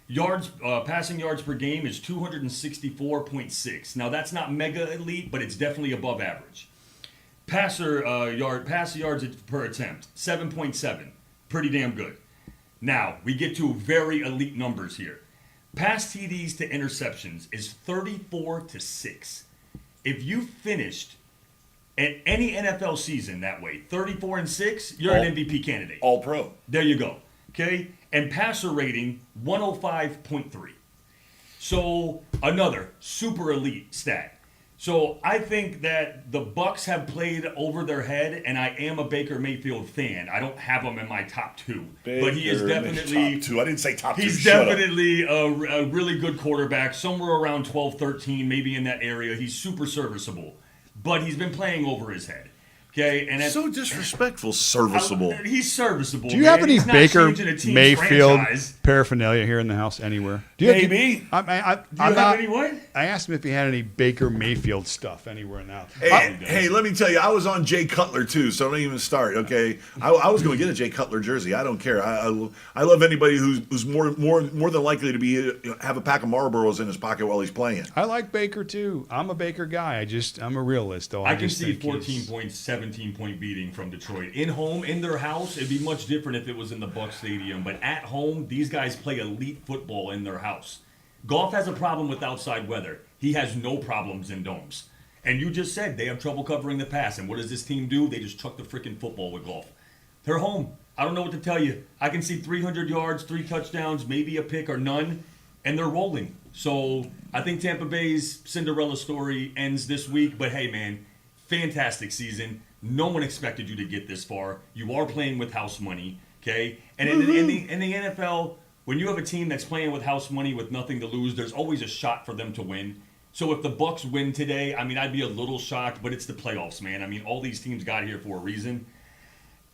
Yards, passing yards per game is 264.6. Now that's not mega elite, but it's definitely above average. Pass yards per attempt, 7.7, pretty damn good. Now we get to very elite numbers here. Pass TDs to interceptions is 34-6. If you finished at any NFL season that way, 34-6, you're an MVP candidate. All pro. There you go. Okay? And passer rating, 105.3. So another super elite stat. So I think that the Bucs have played over their head, and I am a Baker Mayfield fan. I don't have him in my top 2, but he is Baker, definitely top 2. I didn't say top 2. He's Shut up. definitely a really good quarterback, somewhere around 12, 13, maybe in that area. He's super serviceable, but he's been playing over his head. Okay, and So disrespectful. Serviceable. he's serviceable. Do you have any He's not Baker changing a team's Mayfield franchise. paraphernalia here in the house anywhere? Do you Maybe. I'm Do you not, have any what? I asked him if he had any Baker Mayfield stuff anywhere in the house. Hey, let me tell you, I was on Jay Cutler too, so don't even start. Okay, I was going to get a Jay Cutler jersey. I don't care. I love anybody who's more than likely to be have a pack of Marlboros in his pocket while he's playing. I like Baker too. I'm a Baker guy. I'm a realist though. I can just see think 14 he's- point, 17 point beating from Detroit. In home, in their house, it'd be much different if it was in the Bucs Stadium. But at home, these guys play elite football in their house. Goff has a problem with outside weather. He has no problems in domes. And you just said they have trouble covering the pass. And what does this team do? They just chuck the freaking football with Goff. They're home. I don't know what to tell you. I can see 300 yards, 3 touchdowns, maybe a pick or none, and they're rolling. So I think Tampa Bay's Cinderella story ends this week. But hey, man, fantastic season. No one expected you to get this far. You are playing with house money, okay? And in the NFL, when you have a team that's playing with house money with nothing to lose, there's always a shot for them to win. So if the Bucs win today, I mean, I'd be a little shocked, but it's the playoffs, man. I mean, all these teams got here for a reason.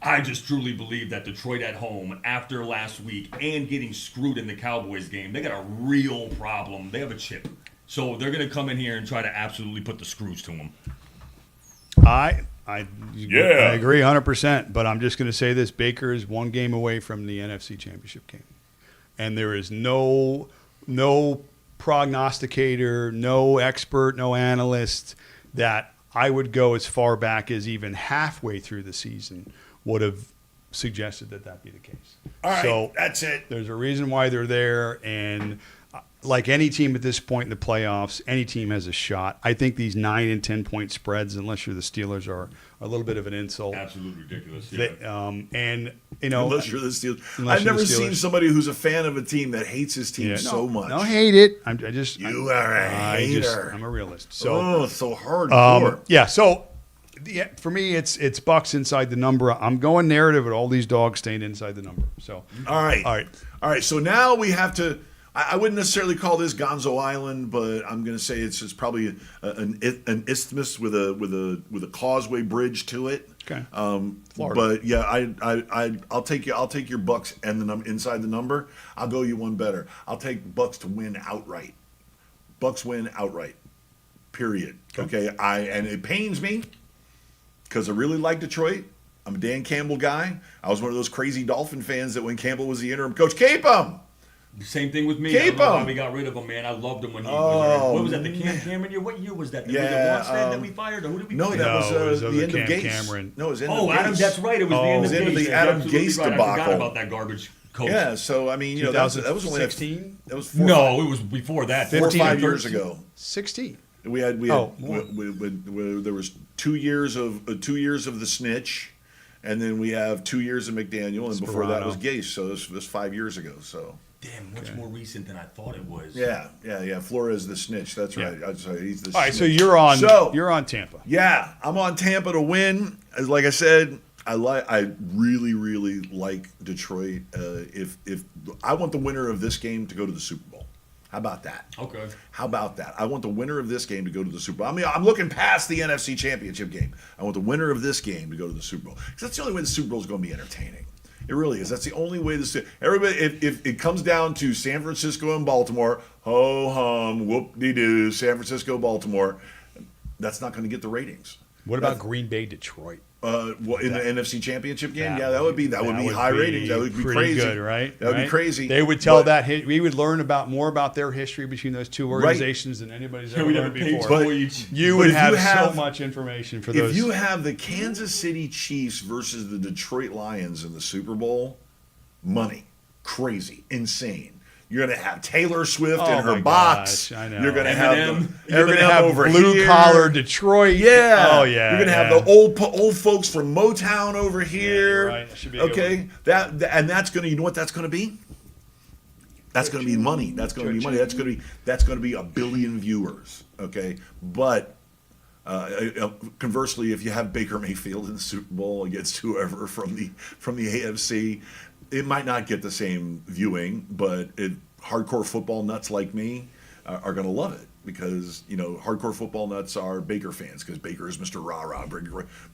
I just truly believe that Detroit at home, after last week and getting screwed in the Cowboys game, they got a real problem. They have a chip. So they're going to come in here and try to absolutely put the screws to them. I agree 100%, but I'm just going to say this. Baker is 1 game away from the NFC Championship game. And there is no prognosticator, no expert, no analyst that I would go as far back as even halfway through the season would have suggested that be the case. All right, so that's it. There's a reason why they're there, and like any team at this point in the playoffs, any team has a shot. I think these 9 and 10 point spreads, unless you're the Steelers, are a little bit of an insult. Absolutely ridiculous. Yeah. And you know, Unless you're the Steelers. Unless I've you're the never seen Steelers. somebody who's a fan of a team that hates his team so much. No, hate it. You are a hater. I'm a realist. So so hardcore. yeah. So For me, it's Bucks inside the number. I'm going narrative with all these dogs staying inside the number. So all right. So now we have to. I wouldn't necessarily call this Gonzo Island, but I'm going to say it's probably an isthmus with a causeway bridge to it. Okay. Florida. But yeah, I'll take your Bucks and the inside the number. I'll go you one better. I'll take Bucks to win outright. Bucks win outright. Period. Okay. And it pains me because I really like Detroit. I'm a Dan Campbell guy. I was one of those crazy Dolphin fans that when Campbell was the interim coach, keep him. Same thing with me. Keep I don't know him. why we got rid of him, man. I loved him when he was. What was that? The Cameron year? What year was that? Was it Ronstadt that we fired, or who did we? No, fire? that was it the end of Cam Gase. Cameron. No, it was the end Oh, of Adam. Gase. That's right. It was the end of the end of Gase. the Adam Absolutely Gase right. I debacle. forgot about that garbage coach. Yeah, so I mean, that was only 16. That was No, it was before that. 4 or 5 13. years ago. 16. We had more. there was 2 years of the snitch, and then we have 2 years of McDaniel, and before that was Gase. So this was 5 years ago. So Damn, much more recent than I thought it was. yeah. Flores the snitch. That's right. Yeah. I'm sorry, he's the. All right, snitch. so you're on Tampa. Yeah, I'm on Tampa to win. As like I said, I really like Detroit. If I want the winner of this game to go to the Super Bowl. How about that? Okay. How about that? I want the winner of this game to go to the Super Bowl. I mean, I'm looking past the NFC Championship game. I want the winner of this game to go to the Super Bowl because that's the only way the Super Bowl is going to be entertaining. It really is. That's the only way everybody. If it comes down to San Francisco and Baltimore, ho hum, whoop de doo, San Francisco, Baltimore, that's not going to get the ratings. What about Green Bay, Detroit? In the NFC Championship game, that would be high ratings. That would be pretty crazy. Good, right? That would be crazy. They would tell we would learn more about their history between those two organizations than anybody's ever learned before. But you would have so much information for those. If you have the Kansas City Chiefs versus the Detroit Lions in the Super Bowl, money, crazy, insane. You're going to have Taylor Swift in her box. Gosh, I know. You're going to have over blue collar Detroit. Yeah. Oh yeah. You're going to have the old folks from Motown over here. Yeah, you're right. That should be a good one. That's going to. You know what that's going to be? That's going to be money. That's going to be money. That's going to be 1 billion viewers. Okay, but. Conversely, if you have Baker Mayfield in the Super Bowl against whoever from the AFC, it might not get the same viewing, but hardcore football nuts like me are going to love it because hardcore football nuts are Baker fans because Baker is Mr. Rah-Rah.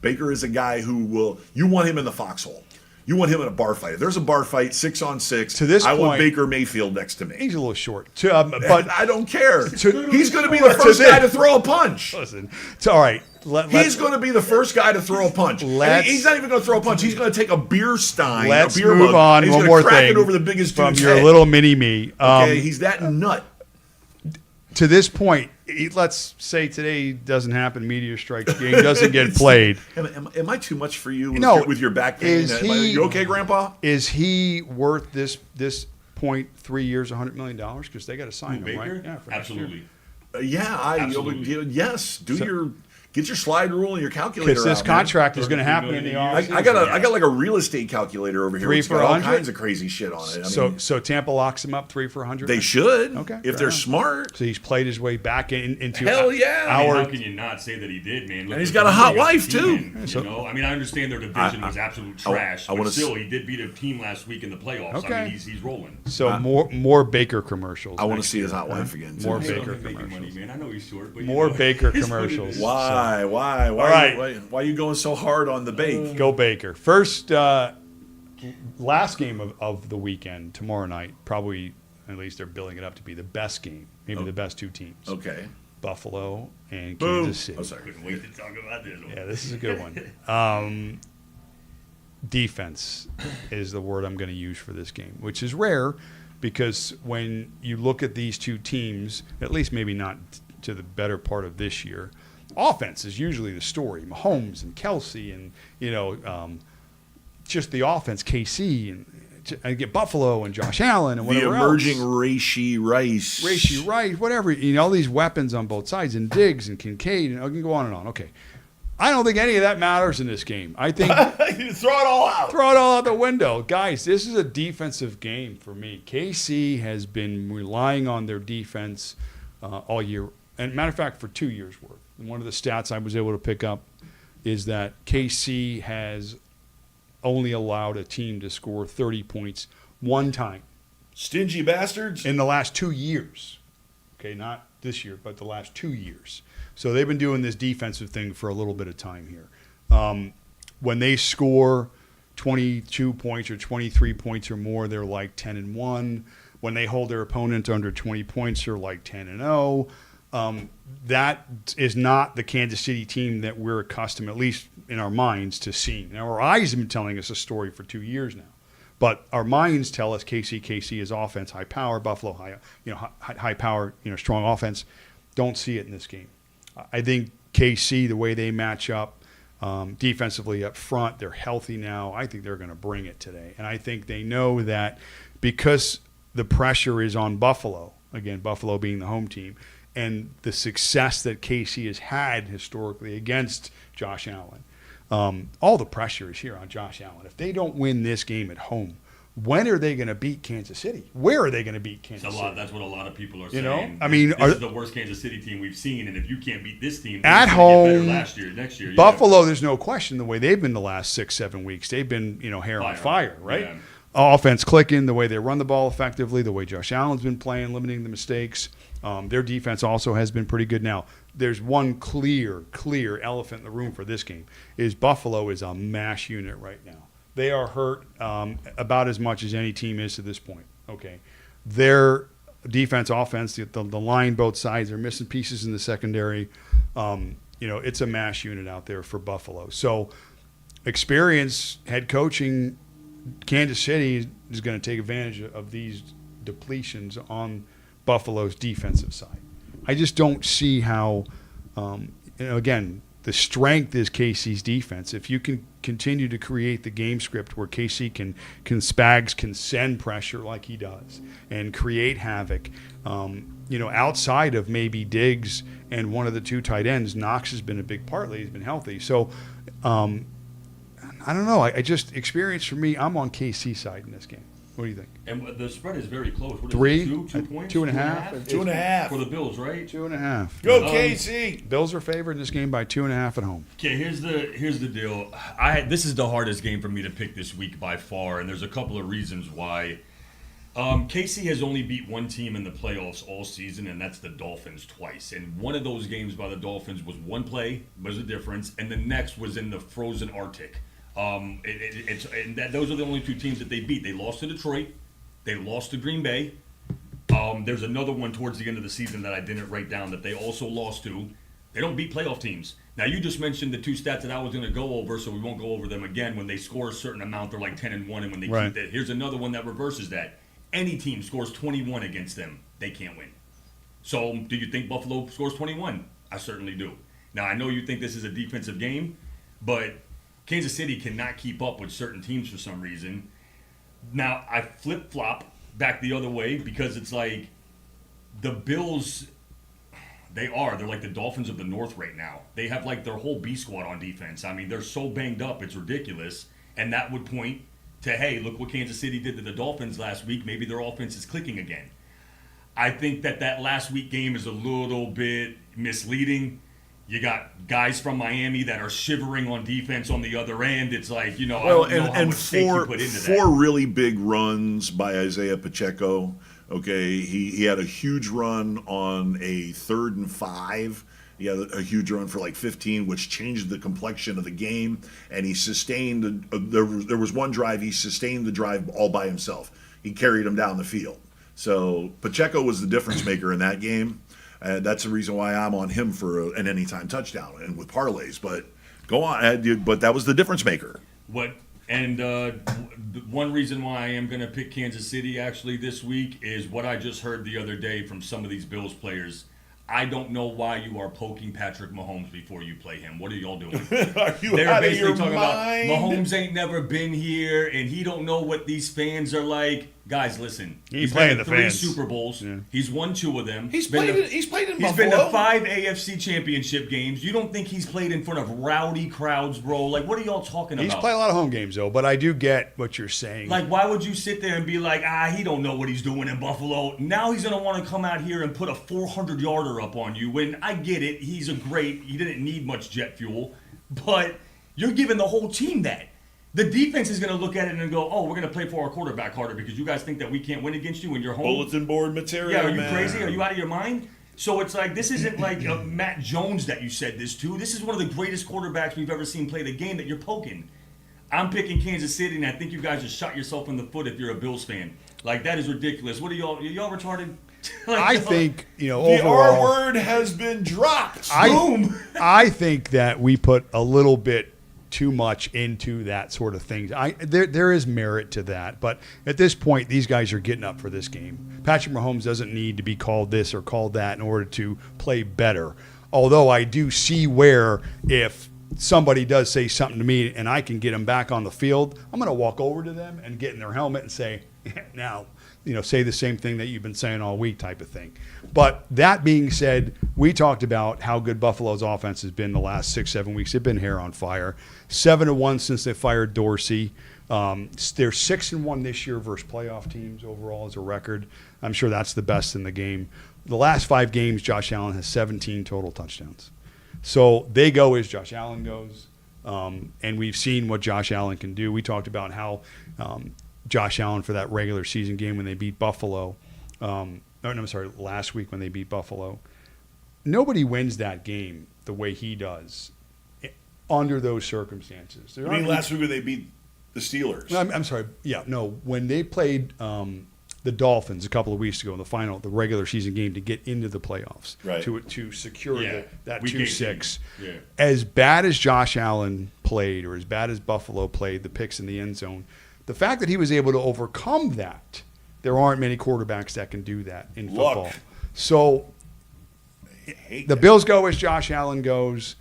Baker is a guy who you want him in the foxhole. You want him in a bar fight. If there's a bar fight, 6-on-6, to this I point, want Baker Mayfield next to me. He's a little short, but I don't care. He's going to be the first guy to throw a punch. Listen, all right. He's going to be the first guy to throw a punch. He's not even going to throw a punch. He's going to take a beer stein, let's a beer move mug, on. and One he's more crack thing it over the biggest from dude's your head. little mini me. Okay, he's that nut. To this point, let's say today doesn't happen. Meteor strikes game doesn't get played. Am I too much for you with your back pain? You okay, Grandpa? Is he worth this point 3 years, $100 million? Because they got to sign him, right? Yeah, absolutely. Absolutely. Yes. Get your slide rule and your calculator. Because this contract is going to happen in the offseason. I got like a real estate calculator over here. 3 for 100. All kinds of crazy shit on it. So Tampa locks him up 3 for 100. They should. Okay, if they're smart. So he's played his way back into. Hell yeah! How can you not say that he did, man? And he's got a hot wife too. I understand their division was absolute trash, but still, he did beat a team last week in the playoffs. Okay. I mean, he's rolling. So more Baker commercials. I want to see his hot wife again. More Baker commercials. Money, man. I know he's short, but more Baker commercials. Why? Why are you going so hard on the bake? Go Baker. First, last game of the weekend, tomorrow night, probably, at least they're billing it up to be the best game, maybe the best two teams. Okay. Buffalo and Kansas City. Oh, sorry. Couldn't wait to talk about this one. Yeah, this is a good one. Defense is the word I'm going to use for this game, which is rare because when you look at these two teams, at least maybe not to the better part of this year, offense is usually the story. Mahomes and Kelsey and, just the offense, KC and get Buffalo and Josh Allen and whatever the emerging else. Rashee Rice, whatever. All these weapons on both sides and Diggs and Kincaid and I can go on and on. Okay. I don't think any of that matters in this game. I think throw it all out. Throw it all out the window. Guys, this is a defensive game for me. KC has been relying on their defense all year. And matter of fact, for 2 years' worth. And one of the stats I was able to pick up is that KC has only allowed a team to score 30 points one time Stingy bastards. in the last 2 years. Okay, not this year, but the last 2 years. So they've been doing this defensive thing for a little bit of time here. When they score 22 points or 23 points or more, they're like 10-1. When they hold their opponent under 20 points, they're like 10-0. That is not the Kansas City team that we're accustomed, at least in our minds, to seeing. Now, our eyes have been telling us a story for 2 years now, but our minds tell us KC is offense, high power, Buffalo high power, strong offense. Don't see it in this game. I think KC, the way they match up defensively up front, they're healthy now. I think they're going to bring it today, and I think they know that because the pressure is on Buffalo. Again, Buffalo being the home team. And the success that KC has had historically against Josh Allen. All the pressure is here on Josh Allen. If they don't win this game at home, when are they going to beat Kansas City? Where are they going to beat Kansas City? That's what a lot of people are saying. This is the worst Kansas City team we've seen, and if you can't beat this team, at home, next year, Buffalo, there's no question the way they've been the last 6-7 weeks. They've been, hair on fire, right? Yeah. Offense clicking, the way they run the ball effectively, the way Josh Allen's been playing, limiting the mistakes. Their defense also has been pretty good. Now, there's one clear elephant in the room for this game is Buffalo is a mash unit right now. They are hurt about as much as any team is to this point. Okay, their defense, offense, the line both sides, they're missing pieces in the secondary. It's a mash unit out there for Buffalo. So, experience, head coaching, Kansas City is going to take advantage of these depletions on Buffalo's defensive side. I just don't see how, again, the strength is KC's defense. If you can continue to create the game script where KC Spags can send pressure like he does and create havoc, outside of maybe Diggs and one of the two tight ends, Knox has been a big part lately. He's been healthy. So, I don't know. I just, experience for me, I'm on KC side in this game. What do you think? And the spread is very close. What is 3? it, 2 points? 2.5? 2.5. For the Bills, right? 2.5. Go KC! Bills are favored in this game by 2.5 at home. Okay, here's the deal. This is the hardest game for me to pick this week by far, and there's a couple of reasons why. KC has only beat one team in the playoffs all season, and that's the Dolphins twice. And one of those games by the Dolphins was one play, was a difference, and the next was in the frozen Arctic. Those are the only two teams that they beat. They lost to Detroit. They lost to Green Bay. There's another one towards the end of the season that I didn't write down that they also lost to. They don't beat playoff teams. Now, you just mentioned the two stats that I was going to go over, so we won't go over them again. When they score a certain amount, they're like 10-1, and when they keep that, here's another one that reverses that. Any team scores 21 against them, they can't win. So, do you think Buffalo scores 21? I certainly do. Now, I know you think this is a defensive game, but Kansas City cannot keep up with certain teams for some reason. Now, I flip-flop back the other way because it's like the Bills, they're like the Dolphins of the North right now. They have like their whole B squad on defense. I mean, they're so banged up, it's ridiculous. And that would point to, hey, look what Kansas City did to the Dolphins last week. Maybe their offense is clicking again. I think that last week game is a little bit misleading. You got guys from Miami that are shivering on defense on the other end. It's like, I don't know how much stake you put into that. Four really big runs by Isaiah Pacheco. Okay, he had a huge run on a 3rd and 5. He had a huge run for like 15, which changed the complexion of the game. And he sustained, there was one drive, he sustained the drive all by himself. He carried him down the field. So Pacheco was the difference maker in that game. That's the reason why I'm on him for an anytime touchdown and with parlays. But go on, but that was the difference maker. One reason why I am going to pick Kansas City actually this week is what I just heard the other day from some of these Bills players. I don't know why you are poking Patrick Mahomes before you play him. What are y'all doing? Are you They're out of basically your talking mind? about Mahomes ain't never been here, and he don't know what these fans are like. Guys, listen. He's playing been the to 3 fans. Super Bowls. Yeah. He's won 2 of them. He's played in He's Buffalo. been to 5 AFC championship games. You don't think he's played in front of rowdy crowds, bro? Like, what are y'all talking He's about? played a lot of home games, though, but I do get what you're saying. Like, why would you sit there and be like, he don't know what he's doing in Buffalo. Now he's going to want to come out here and put a 400-yarder up on you. When I get it, he didn't need much jet fuel. but you're giving the whole team that. The defense is going to look at it and go, oh, we're going to play for our quarterback harder because you guys think that we can't win against you when you're home. Bulletin board material, Yeah, are you man. crazy? Are you out of your mind? So it's like, this isn't like Matt Jones that you said this to. This is one of the greatest quarterbacks we've ever seen play the game that you're poking. I'm picking Kansas City, and I think you guys just shot yourself in the foot if you're a Bills fan. Like, that is ridiculous. What are y'all retarded? Like, I think, The overall, R word has been dropped. Boom. I think that we put a little bit too much into that sort of thing. There is merit to that, but at this point, these guys are getting up for this game. Patrick Mahomes doesn't need to be called this or called that in order to play better. Although I do see where if somebody does say something to me and I can get them back on the field, I'm going to walk over to them and get in their helmet and say, now, say the same thing that you've been saying all week type of thing. But that being said, we talked about how good Buffalo's offense has been the last 6-7 weeks. They've been hair on fire. 7-1 since they fired Dorsey. They're 6-1 this year versus playoff teams overall as a record. I'm sure that's the best in the game. The last 5 games, Josh Allen has 17 total touchdowns. So they go as Josh Allen goes. And we've seen what Josh Allen can do. We talked about how Josh Allen for that regular season game when they beat Buffalo. Last week when they beat Buffalo. Nobody wins that game the way he does under those circumstances. I mean, last week when they beat the Steelers. I'm sorry. Yeah, no. When they played the Dolphins a couple of weeks ago in the regular season game to get into the playoffs, right, to secure that Week 2-6. Yeah. As bad as Josh Allen played, or as bad as Buffalo played, the picks in the end zone, the fact that he was able to overcome that, there aren't many quarterbacks that can do that in football. So the Bills go as Josh Allen goes.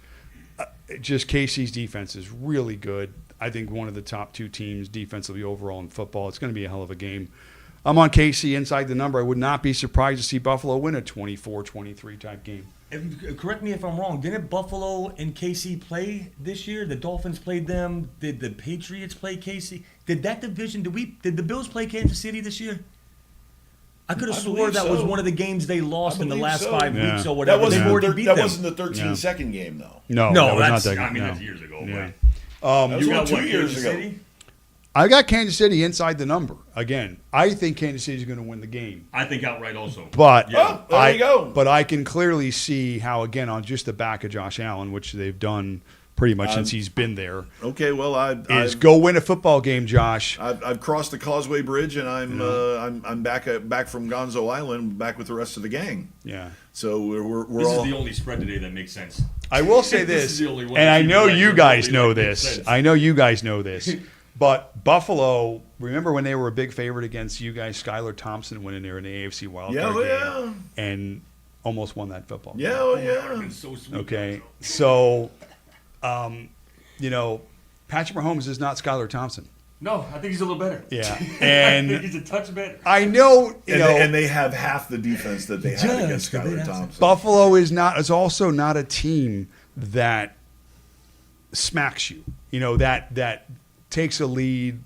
Just KC's defense is really good. I think one of the top 2 teams defensively overall in football. It's going to be a hell of a game. I'm on KC inside the number. I would not be surprised to see Buffalo win a 24-23 type game. Correct me if I'm wrong. Didn't Buffalo and KC play this year? The Dolphins played them. Did the Patriots play KC? Did that division? Did the Bills play Kansas City this year? I could have swore that was one of the games they lost in the last 5 weeks or whatever. That That wasn't the 13-second game, though. No, that's not that. that's years ago. Yeah. That was You got 2 what, years Kansas ago. City? I got Kansas City inside the number. Again, I think Kansas City is going to win the game. I think outright also. But there you go. But I can clearly see how, again, on just the back of Josh Allen, which they've done pretty much since he's been there, Okay, well, go win a football game, Josh. I've crossed the Causeway Bridge and I'm back from Gonzo Island, back with the rest of the gang. Yeah. So we're This all. is the only spread today that makes sense. I will say This this, is the only one and that I you know like you to guys really know like this. makes sense. I know you guys know this. But Buffalo, remember when they were a big favorite against you guys? Skylar Thompson went in there in the AFC wildcard game and almost won that football game. Yeah. So sweet. Okay, so, Patrick Mahomes is not Skylar Thompson. No, I think he's a little better. Yeah, I and think he's a touch better. I know, And they have half the defense that they had against Just Skylar Thompson. Buffalo is also not a team that smacks you. That takes a lead,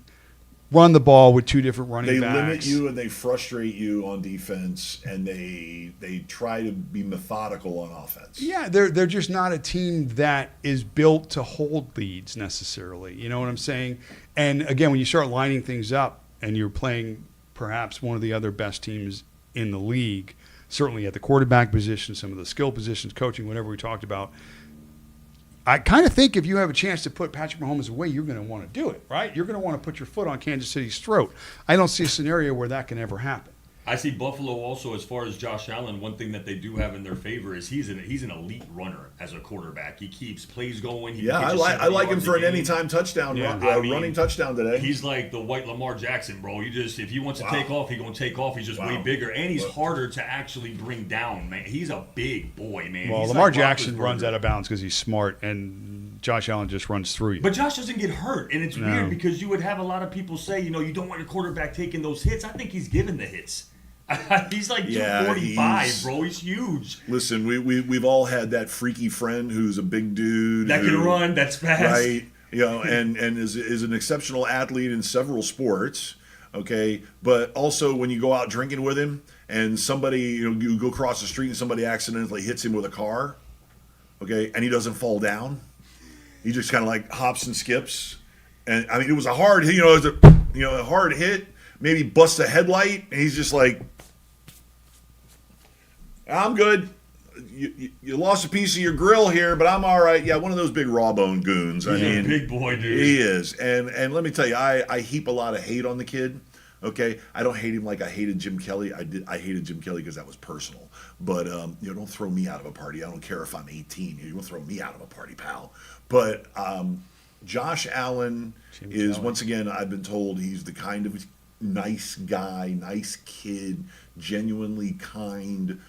run the ball with 2 different running They backs. limit you and they frustrate you on defense, and they try to be methodical on offense. Yeah, they're just not a team that is built to hold leads necessarily. You know what I'm saying? And again, when you start lining things up and you're playing perhaps one of the other best teams in the league, certainly at the quarterback position, some of the skill positions, coaching, whatever we talked about, I kind of think if you have a chance to put Patrick Mahomes away, you're going to want to do it, right? You're going to want to put your foot on Kansas City's throat. I don't see a scenario where that can ever happen. I see Buffalo also, as far as Josh Allen, one thing that they do have in their favor is he's an elite runner as a quarterback. He keeps plays going. I like him for an anytime touchdown, running touchdown today. He's like the white Lamar Jackson, bro. If he wants to take off, he's going to take off. He's just way bigger, and he's harder to actually bring down, man. He's a big boy, man. Well, he's Lamar like Jackson Roethlisberger. runs out of bounds because he's smart, and Josh Allen just runs through you. But Josh doesn't get hurt, and it's weird because you would have a lot of people say, you don't want your quarterback taking those hits. I think he's given the hits. He's like 245, bro. He's huge. Listen, we've all had that freaky friend who's a big dude That can run, that's fast. right? And is an exceptional athlete in several sports. Okay, but also when you go out drinking with him and somebody, you go across the street and somebody accidentally hits him with a car, okay, and he doesn't fall down. he just kind of like hops and skips. And I mean, it was a hard, it was a hard hit, maybe busts a headlight, and he's just like, I'm good. You lost a piece of your grill here, but I'm all right. Yeah, one of those big raw bone goons. He's a big boy, dude. He is. And let me tell you, I heap a lot of hate on the kid. Okay, I don't hate him like I hated Jim Kelly. I hated Jim Kelly because that was personal. But don't throw me out of a party. I don't care if I'm 18. You don't throw me out of a party, pal. But Josh Allen is, once again, I've been told he's the kind of nice guy, nice kid, genuinely kind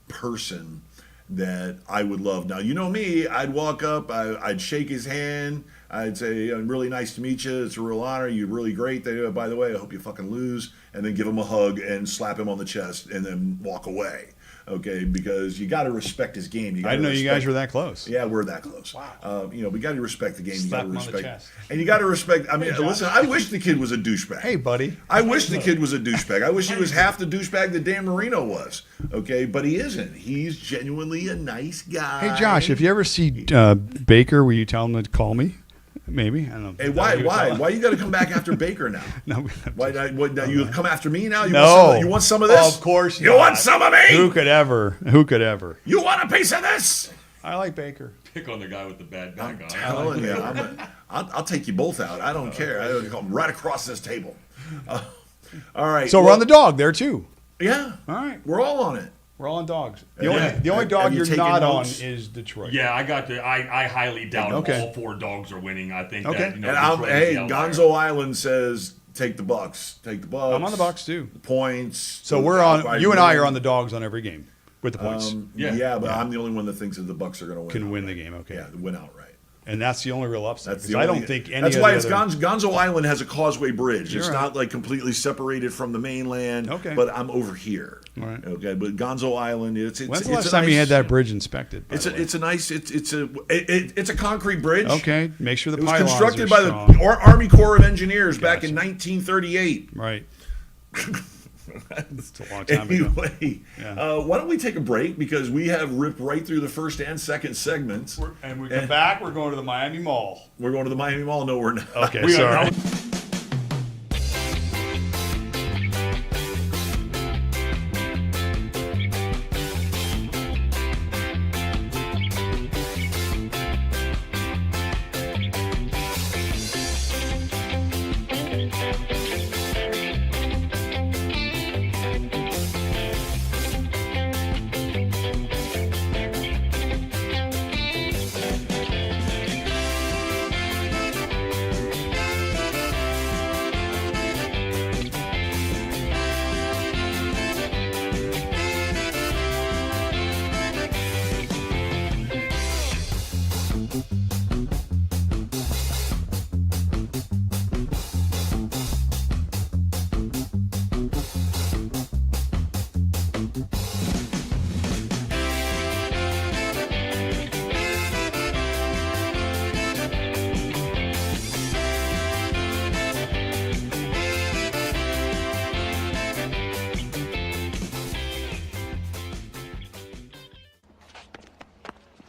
person that I would love. Now, you know me, I'd walk up, I'd shake his hand, I'd say, really nice to meet you, it's a real honor, you're really great, by the way, I hope you fucking lose, and then give him a hug and slap him on the chest and then walk away. Okay, because you got to respect his game. I didn't know you guys were that close. Yeah, we're that close. Wow. We got to respect the game. Slap you him got on to the respect, chest. and you got to respect. I mean, listen. I wish the kid was a douchebag. Hey, buddy. I wish the kid was a douchebag. I wish he was half the douchebag that Dan Marino was. Okay, but he isn't. He's genuinely a nice guy. Hey, Josh, if you ever see Baker, will you tell him to call me? Maybe. I don't know. Hey, why you got to come back after Baker now? No. Why you come after me now? You want some of Well, this? of course you not. want some of me? Who could ever? You want a piece of this? I like Baker. Pick on the guy with the bad back on. Telling you, I'll take you both out. I don't care. I would come right across this table. All right. So we're on the dog there too. Yeah. All right. We're all on it. We're all on dogs. The Yeah. only dog Have you you're taken not notes? on is Detroit. Yeah, I highly doubt Okay. all 4 dogs are winning. I think Okay. that, And Detroit is the outlier. Gonzo Island says take the Bucks. Take the Bucks. I'm on the Bucks too. Points. So we're on. You and I are on the dogs on every game with the points. Yeah, but I'm the only one that thinks that the Bucks are going to win. Can win the game. Okay. Yeah, win outright. And that's the only real upset. That's Because I don't think any. That's of why the it's other, Gonzo Island has a causeway bridge. You're It's right. not like completely separated from the mainland. Okay. But I'm over here. All right. Okay, but Gonzo Island, it's When's the it's last a time you nice- had that bridge inspected? by It's the way? a nice it's a concrete bridge. Okay. Make sure the It was pylons constructed are by strong. the Army Corps of Engineers back Gotcha. in 1938. Right. It's a long time ago. Anyway, Yeah. why don't we take a break because we have ripped right through the first and second segments. And we come back. We're going to the Miami Mall. We're going to the Miami Mall. No, we're not. Okay. We are- Sorry.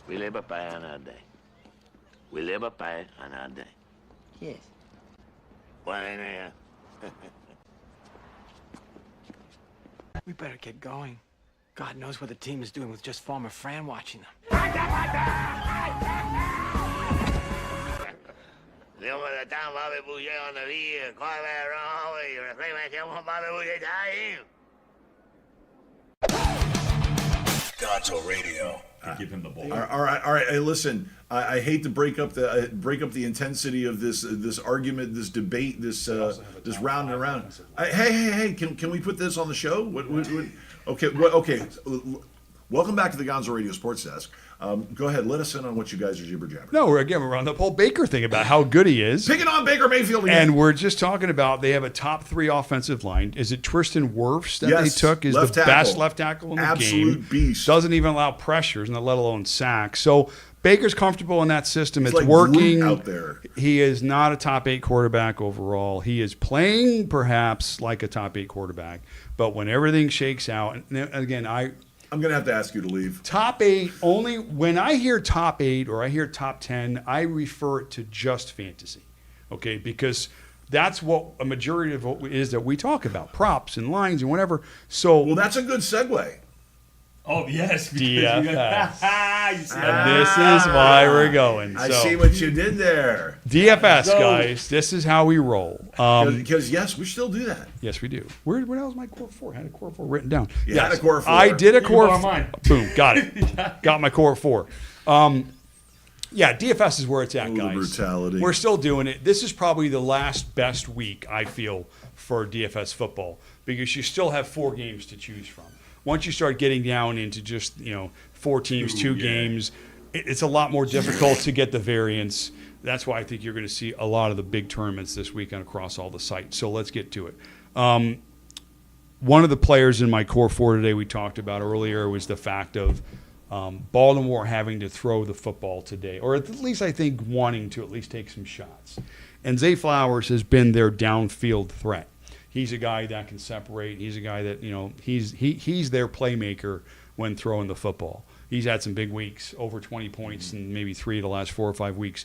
We live a pie on our day. We live a pie on our day. Yes. Why there? We better get going. God knows what the team is doing with just Farmer Fran watching them. Dios me está Bobby Boucher on the via, corre rojo y reclamación Bobby Boucher está ahí. Gonzo Radio. Give him the ball. All right. Hey, listen. I hate to break up the intensity of this argument, this debate, this round and round. Hey! Can we put this on the show? What okay. Welcome back to the Gonzo Radio Sports Desk. Go ahead, let us in on what you guys are jibber jabbering. No, we're on the whole Baker thing about how good he is. Picking on Baker Mayfield again. And we're just talking about they have a top 3 offensive line. Is it Tristan Wirfs that Yes, they took? Is left the tackle. best left tackle in the Absolute game. beast. Doesn't even allow pressures, and let alone sacks. So Baker's comfortable in that system. It's It's like working Groot out there. He is not a top 8 quarterback overall. He is playing perhaps like a top 8 quarterback. But when everything shakes out, and again, I'm going to have to ask you to leave. Top 8, only when I hear top 8 or I hear top 10, I refer it to just fantasy. Okay, because that's what a majority of what is that we talk about, props and lines and whatever. So, well, that's a good segue. Oh, yes. DFS. And this is why we're going. I So, see what you did there. DFS, guys. This is how we roll. Because, yes, we still do that. Yes, we do. Where the hell is my core 4? I had a core 4 written down. You had a core 4. I did a core borrow mine. Boom, got it. Got my core 4. Yeah, DFS is where it's at, Oh, guys. the brutality. We're still doing it. This is probably the last best week, I feel, for DFS football because you still have 4 games to choose from. Once you start getting down into just, 4 teams, 2 games, it's a lot more difficult to get the variance. That's why I think you're going to see a lot of the big tournaments this weekend across all the sites. So let's get to it. One of the players in my core 4 today we talked about earlier was the fact of Baltimore having to throw the football today, or at least I think wanting to at least take some shots. And Zay Flowers has been their downfield threat. He's a guy that can separate. He's a guy that, he's their playmaker when throwing the football. He's had some big weeks, over 20 points in maybe 3 of the last 4 or 5 weeks.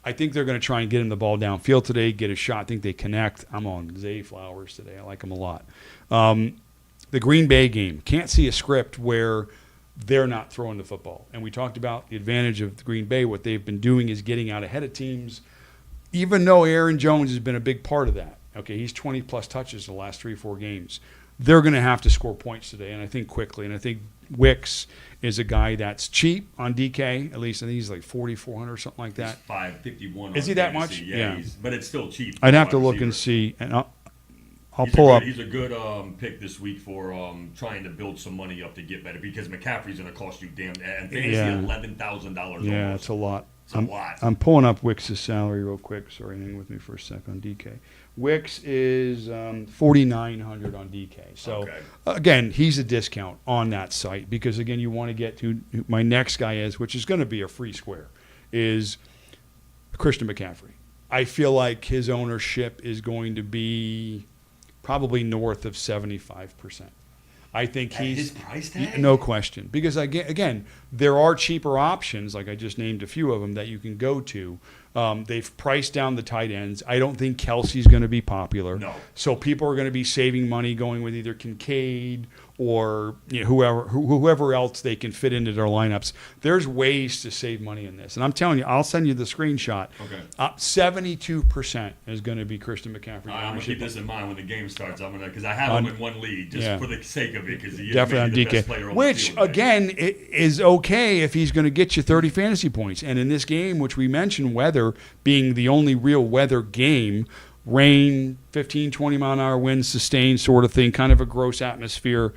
I think they're going to try and get him the ball downfield today, get a shot. I think they connect. I'm on Zay Flowers today. I like him a lot. The Green Bay game, can't see a script where they're not throwing the football. And we talked about the advantage of Green Bay. What they've been doing is getting out ahead of teams, even though Aaron Jones has been a big part of that. Okay, he's 20-plus touches the last 3 or 4 games. They're going to have to score points today, and I think quickly. And I think Wicks is a guy that's cheap on DK. At least I think he's like 4,400 or something like that. 551. Is he that much? Yeah. But it's still cheap. I'd have to look and see. And I'll He's pull up. He's a good pick this week for trying to build some money up to get better because McCaffrey's going to cost you and fantasy $11,000. Yeah, almost. it's a lot. It's a lot. I'm pulling up Wicks' salary real quick. Sorry, hang with me for a sec on DK. Wicks is 4,900 on DK. So, again, he's a discount on that site because, again, you want to get to who my next guy is, which is going to be a free square, is Christian McCaffrey. I feel like his ownership is going to be probably north of 75%. I think he's his price tag? No question, because again, there are cheaper options, like I just named a few of them that you can go to. They've priced down the tight ends. I don't think Kelsey's going to be popular. No. So people are going to be saving money going with either Kincaid or whoever else they can fit into their lineups. There's ways to save money in this. And I'm telling you, I'll send you the screenshot. Okay. 72% is going to be Christian McCaffrey. I'm going to keep this in mind when the game starts. I'm going to, because I have him in one league just for the sake of it, because he is definitely maybe the best player on which the field, again is okay if he's going to get you 30 fantasy points. And in this game, which we mentioned, weather being the only real weather game, rain, 15, 20-mile-an-hour winds, sustained sort of thing, kind of a gross atmosphere.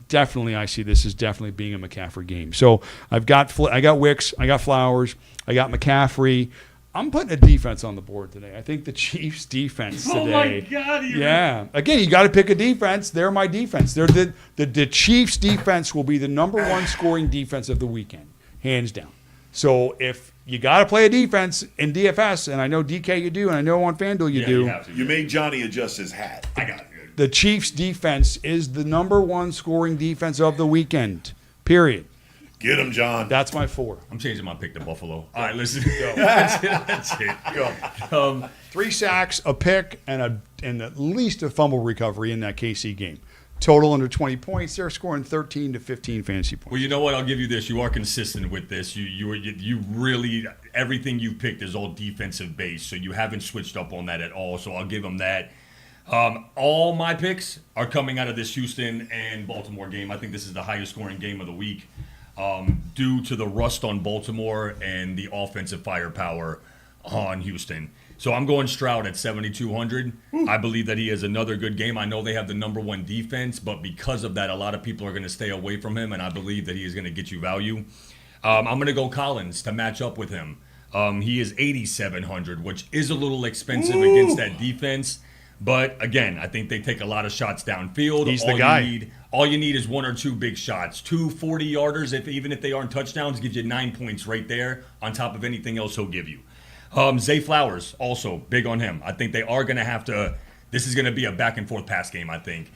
Definitely, I see this as definitely being a McCaffrey game. So I got Wicks, I got Flowers, I got McCaffrey. I'm putting a defense on the board today. I think the Chiefs' defense today. Oh my God! Yeah. Again, you got to pick a defense. They're my defense. They're the Chiefs' defense will be the number 1 scoring defense of the weekend, hands down. So if you got to play a defense in DFS, and I know DK you do, and I know on FanDuel you do. You made Johnny adjust his hat. I got it. The Chiefs' defense is the number 1 scoring defense of the weekend, period. Get him, John. That's my 4. I'm changing my pick to Buffalo. All right, listen. That's it. Go. 3 sacks, a pick, and at least a fumble recovery in that KC game. Total under 20 points. They're scoring 13 to 15 fantasy points. Well, you know what? I'll give you this. You are consistent with this. You really, everything you picked is all defensive based, so you haven't switched up on that at all. So I'll give them that. All my picks are coming out of this Houston and Baltimore game. I think this is the highest scoring game of the week due to the rust on Baltimore and the offensive firepower on Houston. So I'm going Stroud at 7,200. I believe that he has another good game. I know they have the number 1 defense, but because of that, a lot of people are going to stay away from him, and I believe that he is going to get you value. I'm going to go Collins to match up with him. He is 8,700, which is a little expensive against that defense. But, again, I think they take a lot of shots downfield. He's the guy. All you need is 1 or 2 big shots. 2 40-yarders, even if they aren't touchdowns, gives you 9 points right there on top of anything else he'll give you. Zay Flowers, also big on him. I think they are going to have to – this is going to be a back-and-forth pass game, I think.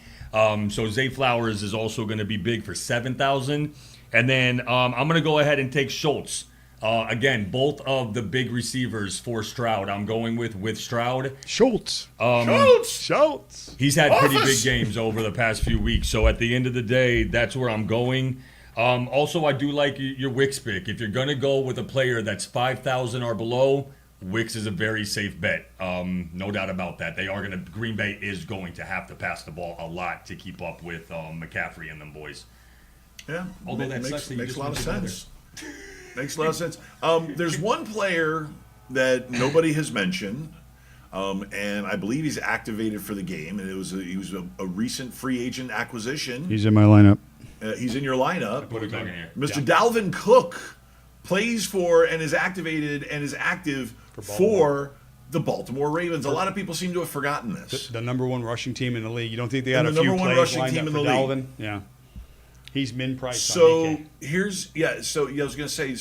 So Zay Flowers is also going to be big for 7,000. And then I'm going to go ahead and take Schultz. Again, both of the big receivers for Stroud. I'm going with Stroud. Schultz. Schultz. He's had pretty big games over the past few weeks. So at the end of the day, that's where I'm going. Also, I do like your Wicks pick. If you're going to go with a player that's 5,000 or below, Wicks is a very safe bet. No doubt about that. Green Bay is going to have to pass the ball a lot to keep up with McCaffrey and them boys. Yeah, Although that makes makes a lot of sense. Makes a lot of sense. There's one player that nobody has mentioned, and I believe he's activated for the game, and he was a recent free agent acquisition. He's in my lineup. He's in your lineup. What are we talking here? Mr. Dalvin Cook plays for and is activated and is active for the Baltimore Ravens. A lot of people seem to have forgotten this. The number one rushing team in the league. You don't think they had And a the few number one plays rushing lined team up in for the league. Dalvin? Yeah. He's min price. So on DK. I was going to say,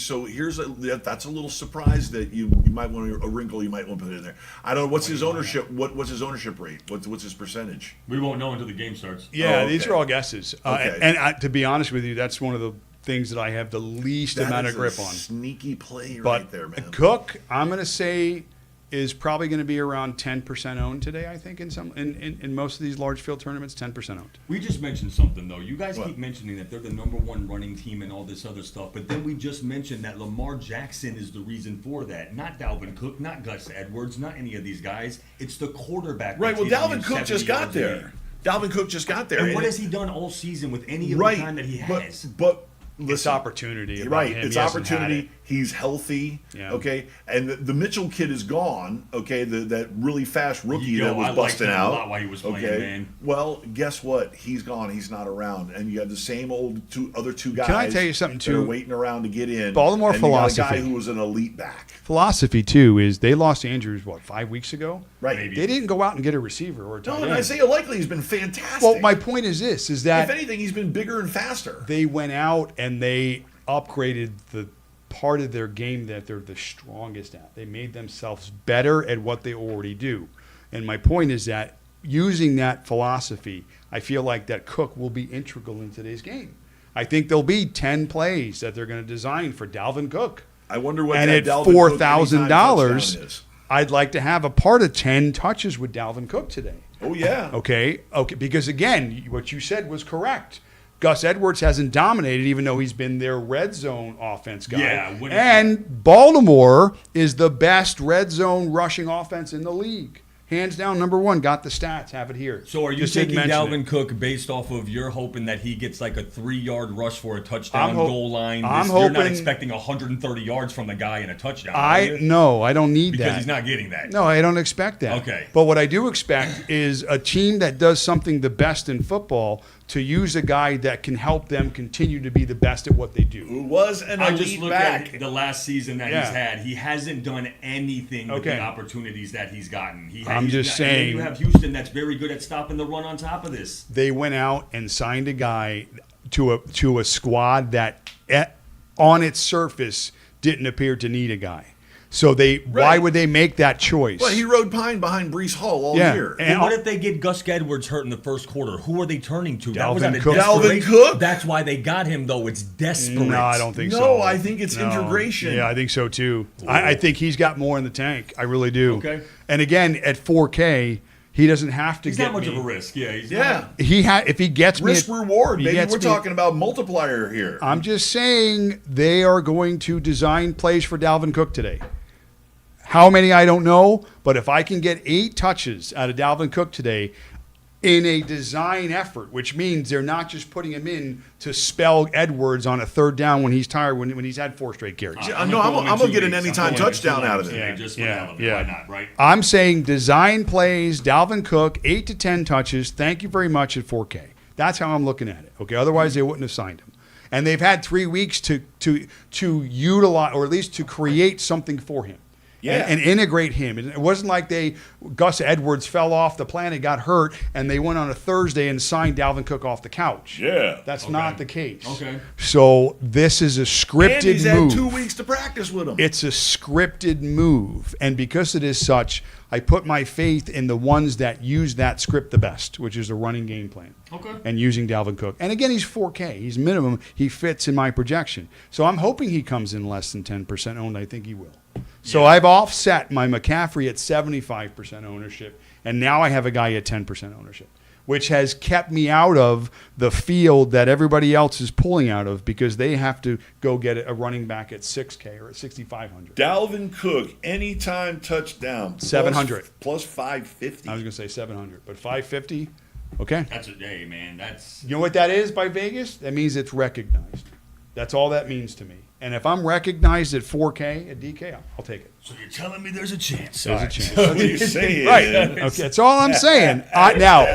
that's a little surprise that you might want a wrinkle you might want to put in there. I don't know what's his ownership. What's his ownership rate? What's his percentage? We won't know until the game starts. Yeah, Oh, these okay. are all guesses. Okay. And to be honest with you, that's one of the things that I have the least amount of grip a on. Sneaky play But right there, man. Cook, I'm going to say, is probably going to be around 10% owned today. I think in most of these large field tournaments, 10% owned. We just mentioned something, though. You guys What? keep mentioning that they're the number one running team and all this other stuff, but then we just mentioned that Lamar Jackson is the reason for that. Not Dalvin Cook, not Gus Edwards, not any of these guys. It's the quarterback. Right. Well, that's giving Dalvin you Cook 70 just got yards a there. game. Dalvin Cook just got there. And what has he done all season with any of right, the time that he but, has? But It's listen, opportunity. about right, him. it's He hasn't had opportunity. it. He's healthy. Yeah. Okay, and the Mitchell kid is gone. Okay, that really fast rookie Yo, that was I liked busting him a out. lot while he was playing, okay, man. well, guess what? He's gone. He's not around, and you have the same other two guys. Can I tell you something, that are too? waiting around to get in. Baltimore and you got a philosophy. guy who was an elite back. Philosophy, too, is they lost Andrews, 5 weeks ago? Right. Maybe. They didn't go out and get a receiver or a tight No, and end. Isaiah Likely has been fantastic. Well, my point is this, is that if anything, he's been bigger and faster. they went out and they upgraded the part of their game that they're the strongest at. They made themselves better at what they already do. And my point is that using that philosophy, I feel like that Cook will be integral in today's game. I think there'll be 10 plays that they're going to design for Dalvin Cook. I wonder what And that at Dalvin Cook anytime $4,000, touchdown is. I'd like to have a part of 10 touches with Dalvin Cook today. Oh yeah. Okay, because again, what you said was correct. Gus Edwards hasn't dominated, even though he's been their red zone offense guy. Yeah, and Baltimore is the best red zone rushing offense in the league. Hands down, number one. Got the stats. Have it here. So are you Just didn't taking mention Dalvin it. Cook based off of you're hoping that he gets like a 3-yard rush for a touchdown I'm goal line? I'm You're not hoping- expecting 130 yards from the guy in a touchdown. are you? No, I don't need because that. he's not getting that. No, I don't expect that. Okay. But what I do expect is a team that does something the best in football to use a guy that can help them continue to be the best at what they do. Who was an I elite just look back. at the last season that Yeah. he's had. He hasn't done anything with Okay. the opportunities that he's gotten. I'm just and then saying- you have Houston that's very good at stopping the run on top of this. They went out and signed a guy to a squad that on its surface didn't appear to need a guy. So why Right. would they make that choice? Well, he rode pine behind Brees Hall all Yeah. year. And Well, what if they get Gus Edwards hurt in the first quarter? Who are they turning to? That was Dalvin out of Cook. Dalvin desperation. Cook? That's why they got him, though. It's desperate. No, I don't think so. No, I think it's integration. Yeah, I think so too. I think he's got more in the tank. I really do. Okay. And again, at 4K, he doesn't have to He's get not much me. of a risk. Yeah. He's Yeah. If he gets Risk me, reward, he baby. gets We're me- talking about multiplier here. I'm just saying they are going to design plays for Dalvin Cook today. How many, I don't know, but if I can get 8 touches out of Dalvin Cook today in a design effort, which means they're not just putting him in to spell Edwards on a third down when he's tired, when he's had 4 straight carries. I'm gonna get an anytime touchdown out of it. Yeah, just for Yeah, the hell of it. yeah. Why not, right? I'm saying design plays, Dalvin Cook, 8 to 10 touches. Thank you very much at 4K. That's how I'm looking at it. Okay, otherwise they wouldn't have signed him. And they've had 3 weeks to utilize, or at least to create something for him. and integrate him. It wasn't like Gus Edwards fell off the planet, got hurt, and they went on a Thursday and signed Dalvin Cook off the couch. Yeah. That's not the case. Okay. So this is a scripted And he's move. had 2 weeks to practice with him. It's a scripted move. And because it is such, I put my faith in the ones that use that script the best, which is the running game plan. Okay. And using Dalvin Cook. And again, he's 4K. He's minimum. He fits in my projection. So I'm hoping he comes in less than 10% owned. I think he will. So I've offset my McCaffrey at 75% ownership. And now I have a guy at 10% ownership, which has kept me out of the field that everybody else is pulling out of because they have to go get a running back at 6K or at 6,500. Dalvin Cook, anytime touchdown. 700. Plus 550. I was going to say 700, but 550, okay. That's a day, man. That's You know what that is by Vegas? That means it's recognized. That's all that means to me. And if I'm recognized at 4K at DK, I'll take it. so you're telling me there's a chance. There's a chance. What are you saying? Right. Okay, that's all I'm saying. Now,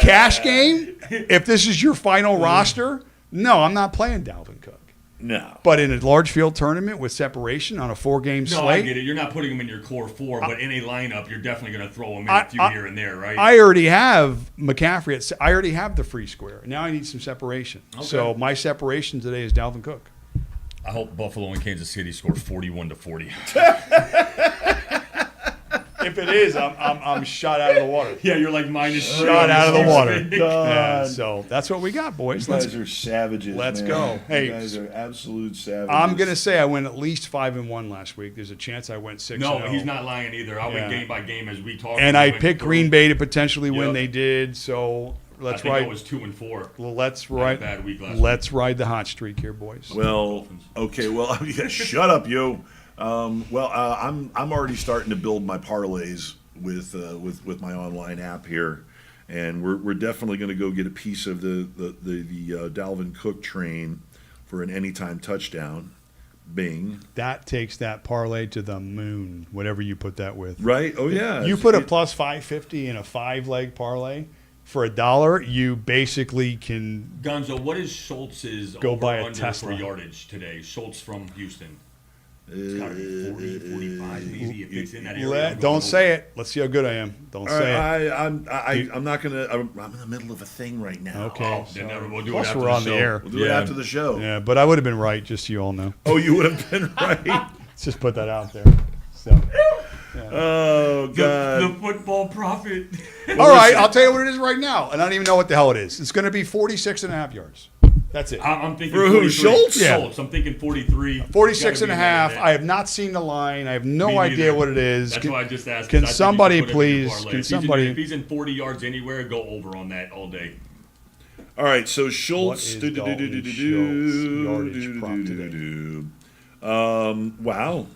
cash game, if this is your final roster, no, I'm not playing Dalvin Cook. No. But in a large field tournament with separation on a 4-game No, slate, I get it. You're not putting him in your core four, but in a lineup, you're definitely going to throw him in a few here and there, right? I already have McCaffrey. I already have the free square. Now I need some separation. Okay. So my separation today is Dalvin Cook. I hope Buffalo and Kansas City score 41-40. If it is, I'm shot out of the water. Yeah, you're like minus Shot out of the water. God. Yeah, so that's what we got, boys. You guys are savages. let's man. go. You Hey, guys are absolute savages. I'm gonna say I went at least 5-1 last week. There's a chance I went 6-0. No, he's not lying either. I Yeah. went game by game as we talked. And I picked Green Bay. Bay to potentially win. Yep. They did. So let's I think ride. it was 2-4. Let's a ride. bad week last Let's ride the hot streak here, boys. Well, okay. Well, yeah, shut up, you. I'm already starting to build my parlays with my online app here, and we're definitely going to go get a piece of the Dalvin Cook train for an anytime touchdown. Bing. That takes that parlay to the moon. Whatever you put that with. Right? Oh yeah. You put a plus 550 in a 5-leg parlay for $1. You basically can Gonzo, what is Schultz's Go buy a over-under Tesla. for yardage today? Schultz from Houston. It's got to be 40, 45 maybe if it's in that area. don't say it. Let's see how good I am. Don't say it. I'm not gonna. I'm in the middle of a thing right now. Okay. Oh, then we'll do Plus it after we're on the the show. air. We'll do it after the show. Yeah, but I would have been right, just so you all know. Oh, you would have been right. Let's just put that out there. So, Oh God. The football prophet. all right, I'll tell you what it is right now, and I don't even know what the hell it is. It's going to be 46.5 yards. That's it. I'm thinking For who, 43. Schultz? Yeah. Schultz. I'm thinking 43. 46 and a Gotta be half. more than I that. have not seen the line. I have no Me idea neither. what it is. That's why I just asked. Can 'cause I think somebody you should put it in your please? parlay. Can If he's in- somebody? If he's in 40 yards anywhere, go over on that all day. All right, so What Schultz. is Dalton Schultz yardage prop today? Wow.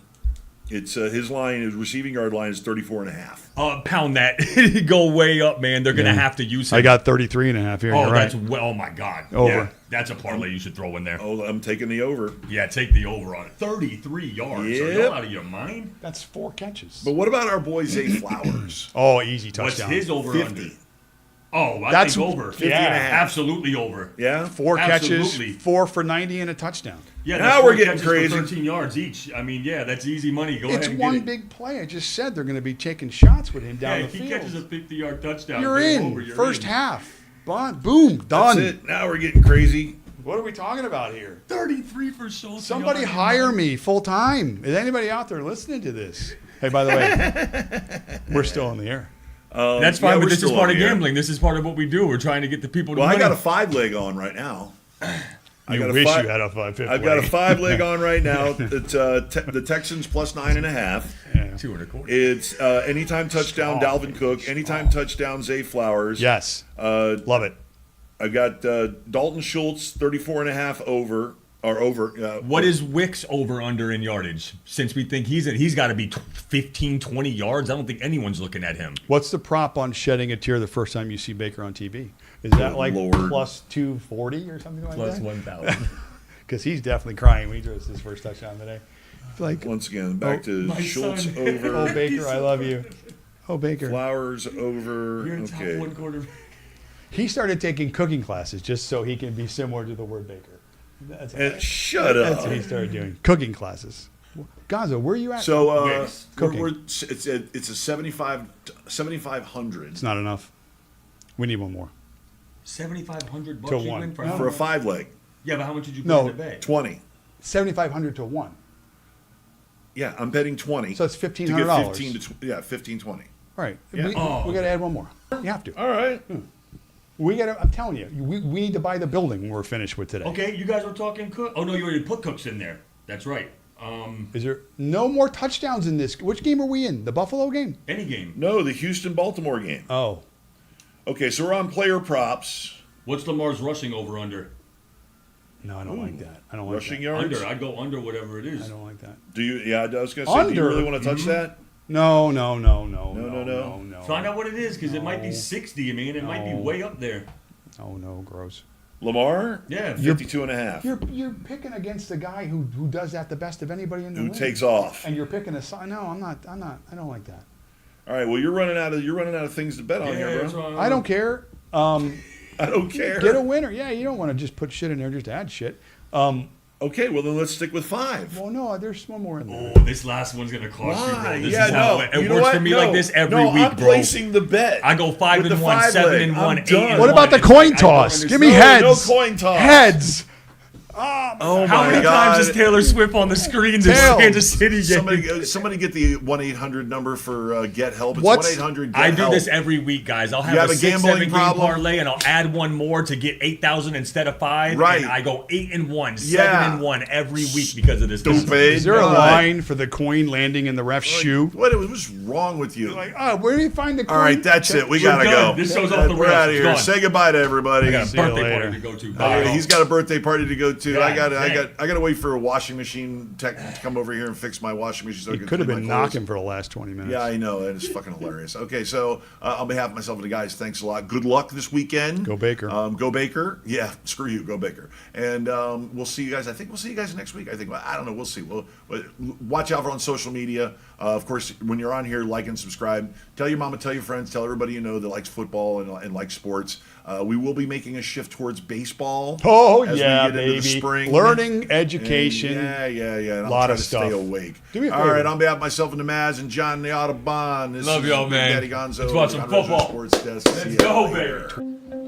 It's his line, his receiving yard line is 34.5. Pound that. Go way up, man. They're going to have to use him. I got 33 and a half here. Oh, You're right. that's oh my God. Over. Yeah, that's a parlay you should throw in there. Oh, I'm taking the over. Yeah, take the over on it. 33 yards. Are Yep. you out of your mind? That's 4 catches. But what about our boy Zay Flowers? Oh, easy What's touchdown. his over 50. under? Oh, I That's- think over. 50 and a half. Absolutely over. Yeah. 4 Absolutely. catches, 4 for 90 and a touchdown. Yeah, Now that's we're 4 getting catches crazy. For 13 yards each. I mean, yeah, that's easy money. Go It's ahead and one get it. big play. I just said they're going to be taking shots with him down Yeah, the if he field. catches a 50-yard touchdown, You're game in. over, you're First in. half. Boom. Done. That's it. Now we're getting crazy. What are we talking about here? 33 for Schultz. Somebody Y'all- hire me full time. Is anybody out there listening to this? Hey, by the way, we're still on the air. That's fine, Yeah, but we're this is still part on of the air. gambling. This is part of what we do. We're trying to get the people to Well, I win. got a 5-leg on right now. I You got a wish five- you had a 550. I've got a 5-leg on right now. It's the Texans plus 9.5. 2.25. It's anytime touchdown Dalvin Cook, anytime touchdown Zay Flowers. Yes. Love it. I've got Dalton Schultz 34.5 over. What is Wick's over under in yardage? Since we think he's got to be 15, 20 yards. I don't think anyone's looking at him. What's the prop on shedding a tear the first time you see Baker on TV? Is that like Lord. plus 240 or something like Plus that? 1,000. Because he's definitely crying when he throws his first touchdown today. Like, Once again, back to my Schultz son. over. oh, Baker, I love you. Oh, Baker. Flowers over. You're in top Okay. one quarter. He started taking cooking classes just so he can be similar to the word Baker. That's And shut That's up. what he started doing. Cooking classes. Gonzo, where are you at? So Yes. it's a 7,500 It's not enough. We need one more. $7,500 To you one. win for for a 5-leg. Yeah, but how much did you put No. in the bet? 20. 7,500 to 1. Yeah, I'm betting 20. So it's to get $1,500. 15 to 15, 20. Right. Yeah. We got to add one more. You have to. All right. We got to. I'm telling you, we need to buy the building we're finished with today. Okay, you guys were talking Cook. Oh no, you already put Cooks in there. That's right. Is there no more touchdowns in this? Which game are we in? The Buffalo game? Any game. No, the Houston-Baltimore game. Oh. Okay, so we're on player props. What's Lamar's rushing over under? No, I don't like that. I don't like Rushing that. yards? Under. I'd go under whatever it is. I don't like that. Do you? Yeah, I was going to say, do you Under? really want to touch that? No. No. Find out what it is, because it might be 60, man. It might be way up there. Oh no, gross. Lamar? Yeah. 52 and a half. You're picking against the guy who does that the best of anybody in the Who league. takes off. And you're picking a side. No, I'm not. I don't like that. All right, well, you're running out of things to bet on here, that's bro. what I don't care. I don't care. Get a winner. Yeah, you don't want to just put shit in there just to add shit. Okay, well, then let's stick with 5. Well, no, there's one more in there. Oh, this last one's gonna cost you, Why? bro. This Yeah, is how no. it You know works what? for me No. like this every No, week, I'm bro. placing the bet. I go 5 with and the 1, 5 7 leg. and 1, I'm 8 done. and What about the It's coin like, I don't toss? Give me understand. heads. No coin toss. Heads. Oh How my many God. times is Taylor Swift on the screen this Tails. Kansas City game? Somebody get the 1-800 number for Get Help. It's What's- 1-800 Get I do Help. this every week, guys. I'll have, You have a a 6, gambling 7 game problem? parlay, and I'll add one more to get 8,000 instead of 5. Right. And I go 8 and 1, 7 Yeah. and 1 every week because of this. Stupid. Is there a God. line for the coin landing in the ref's shoe? What's wrong with you? Like, where do you find the coin? All right, that's it. We We're gotta done. go. This show's off the We're rails. out of It's here. gone. Say goodbye to everybody. I got a See you birthday later. party to go to. Oh, he's got a birthday party to go to. God I got dang. to wait for a washing machine tech to come over here and fix my washing machine. So I He can could have clean been my clothes. knocking for the last 20 minutes. Yeah, I know. That is fucking hilarious. Okay, so on behalf of myself and the guys, thanks a lot. Good luck this weekend. Go Baker. Go Baker. Yeah, screw you. Go Baker. And we'll see you guys. I think we'll see you guys next week. I don't know. We'll see. We'll watch out for on social media. Of course, when you're on here, like and subscribe. Tell your mama, tell your friends, tell everybody you know that likes football and likes sports. We will be making a shift towards baseball. Oh, as yeah, we get into the baby. spring. Learning, education. And yeah. And Lot I'm of trying to stay stuff. awake. Do me a All favor. right, on behalf of myself and the Maz and John the Audubon. This Love is y'all, Big man. Daddy Gonzo. Let's watch some John Roger football. Sports Desk. See Let's ya go, later. baby.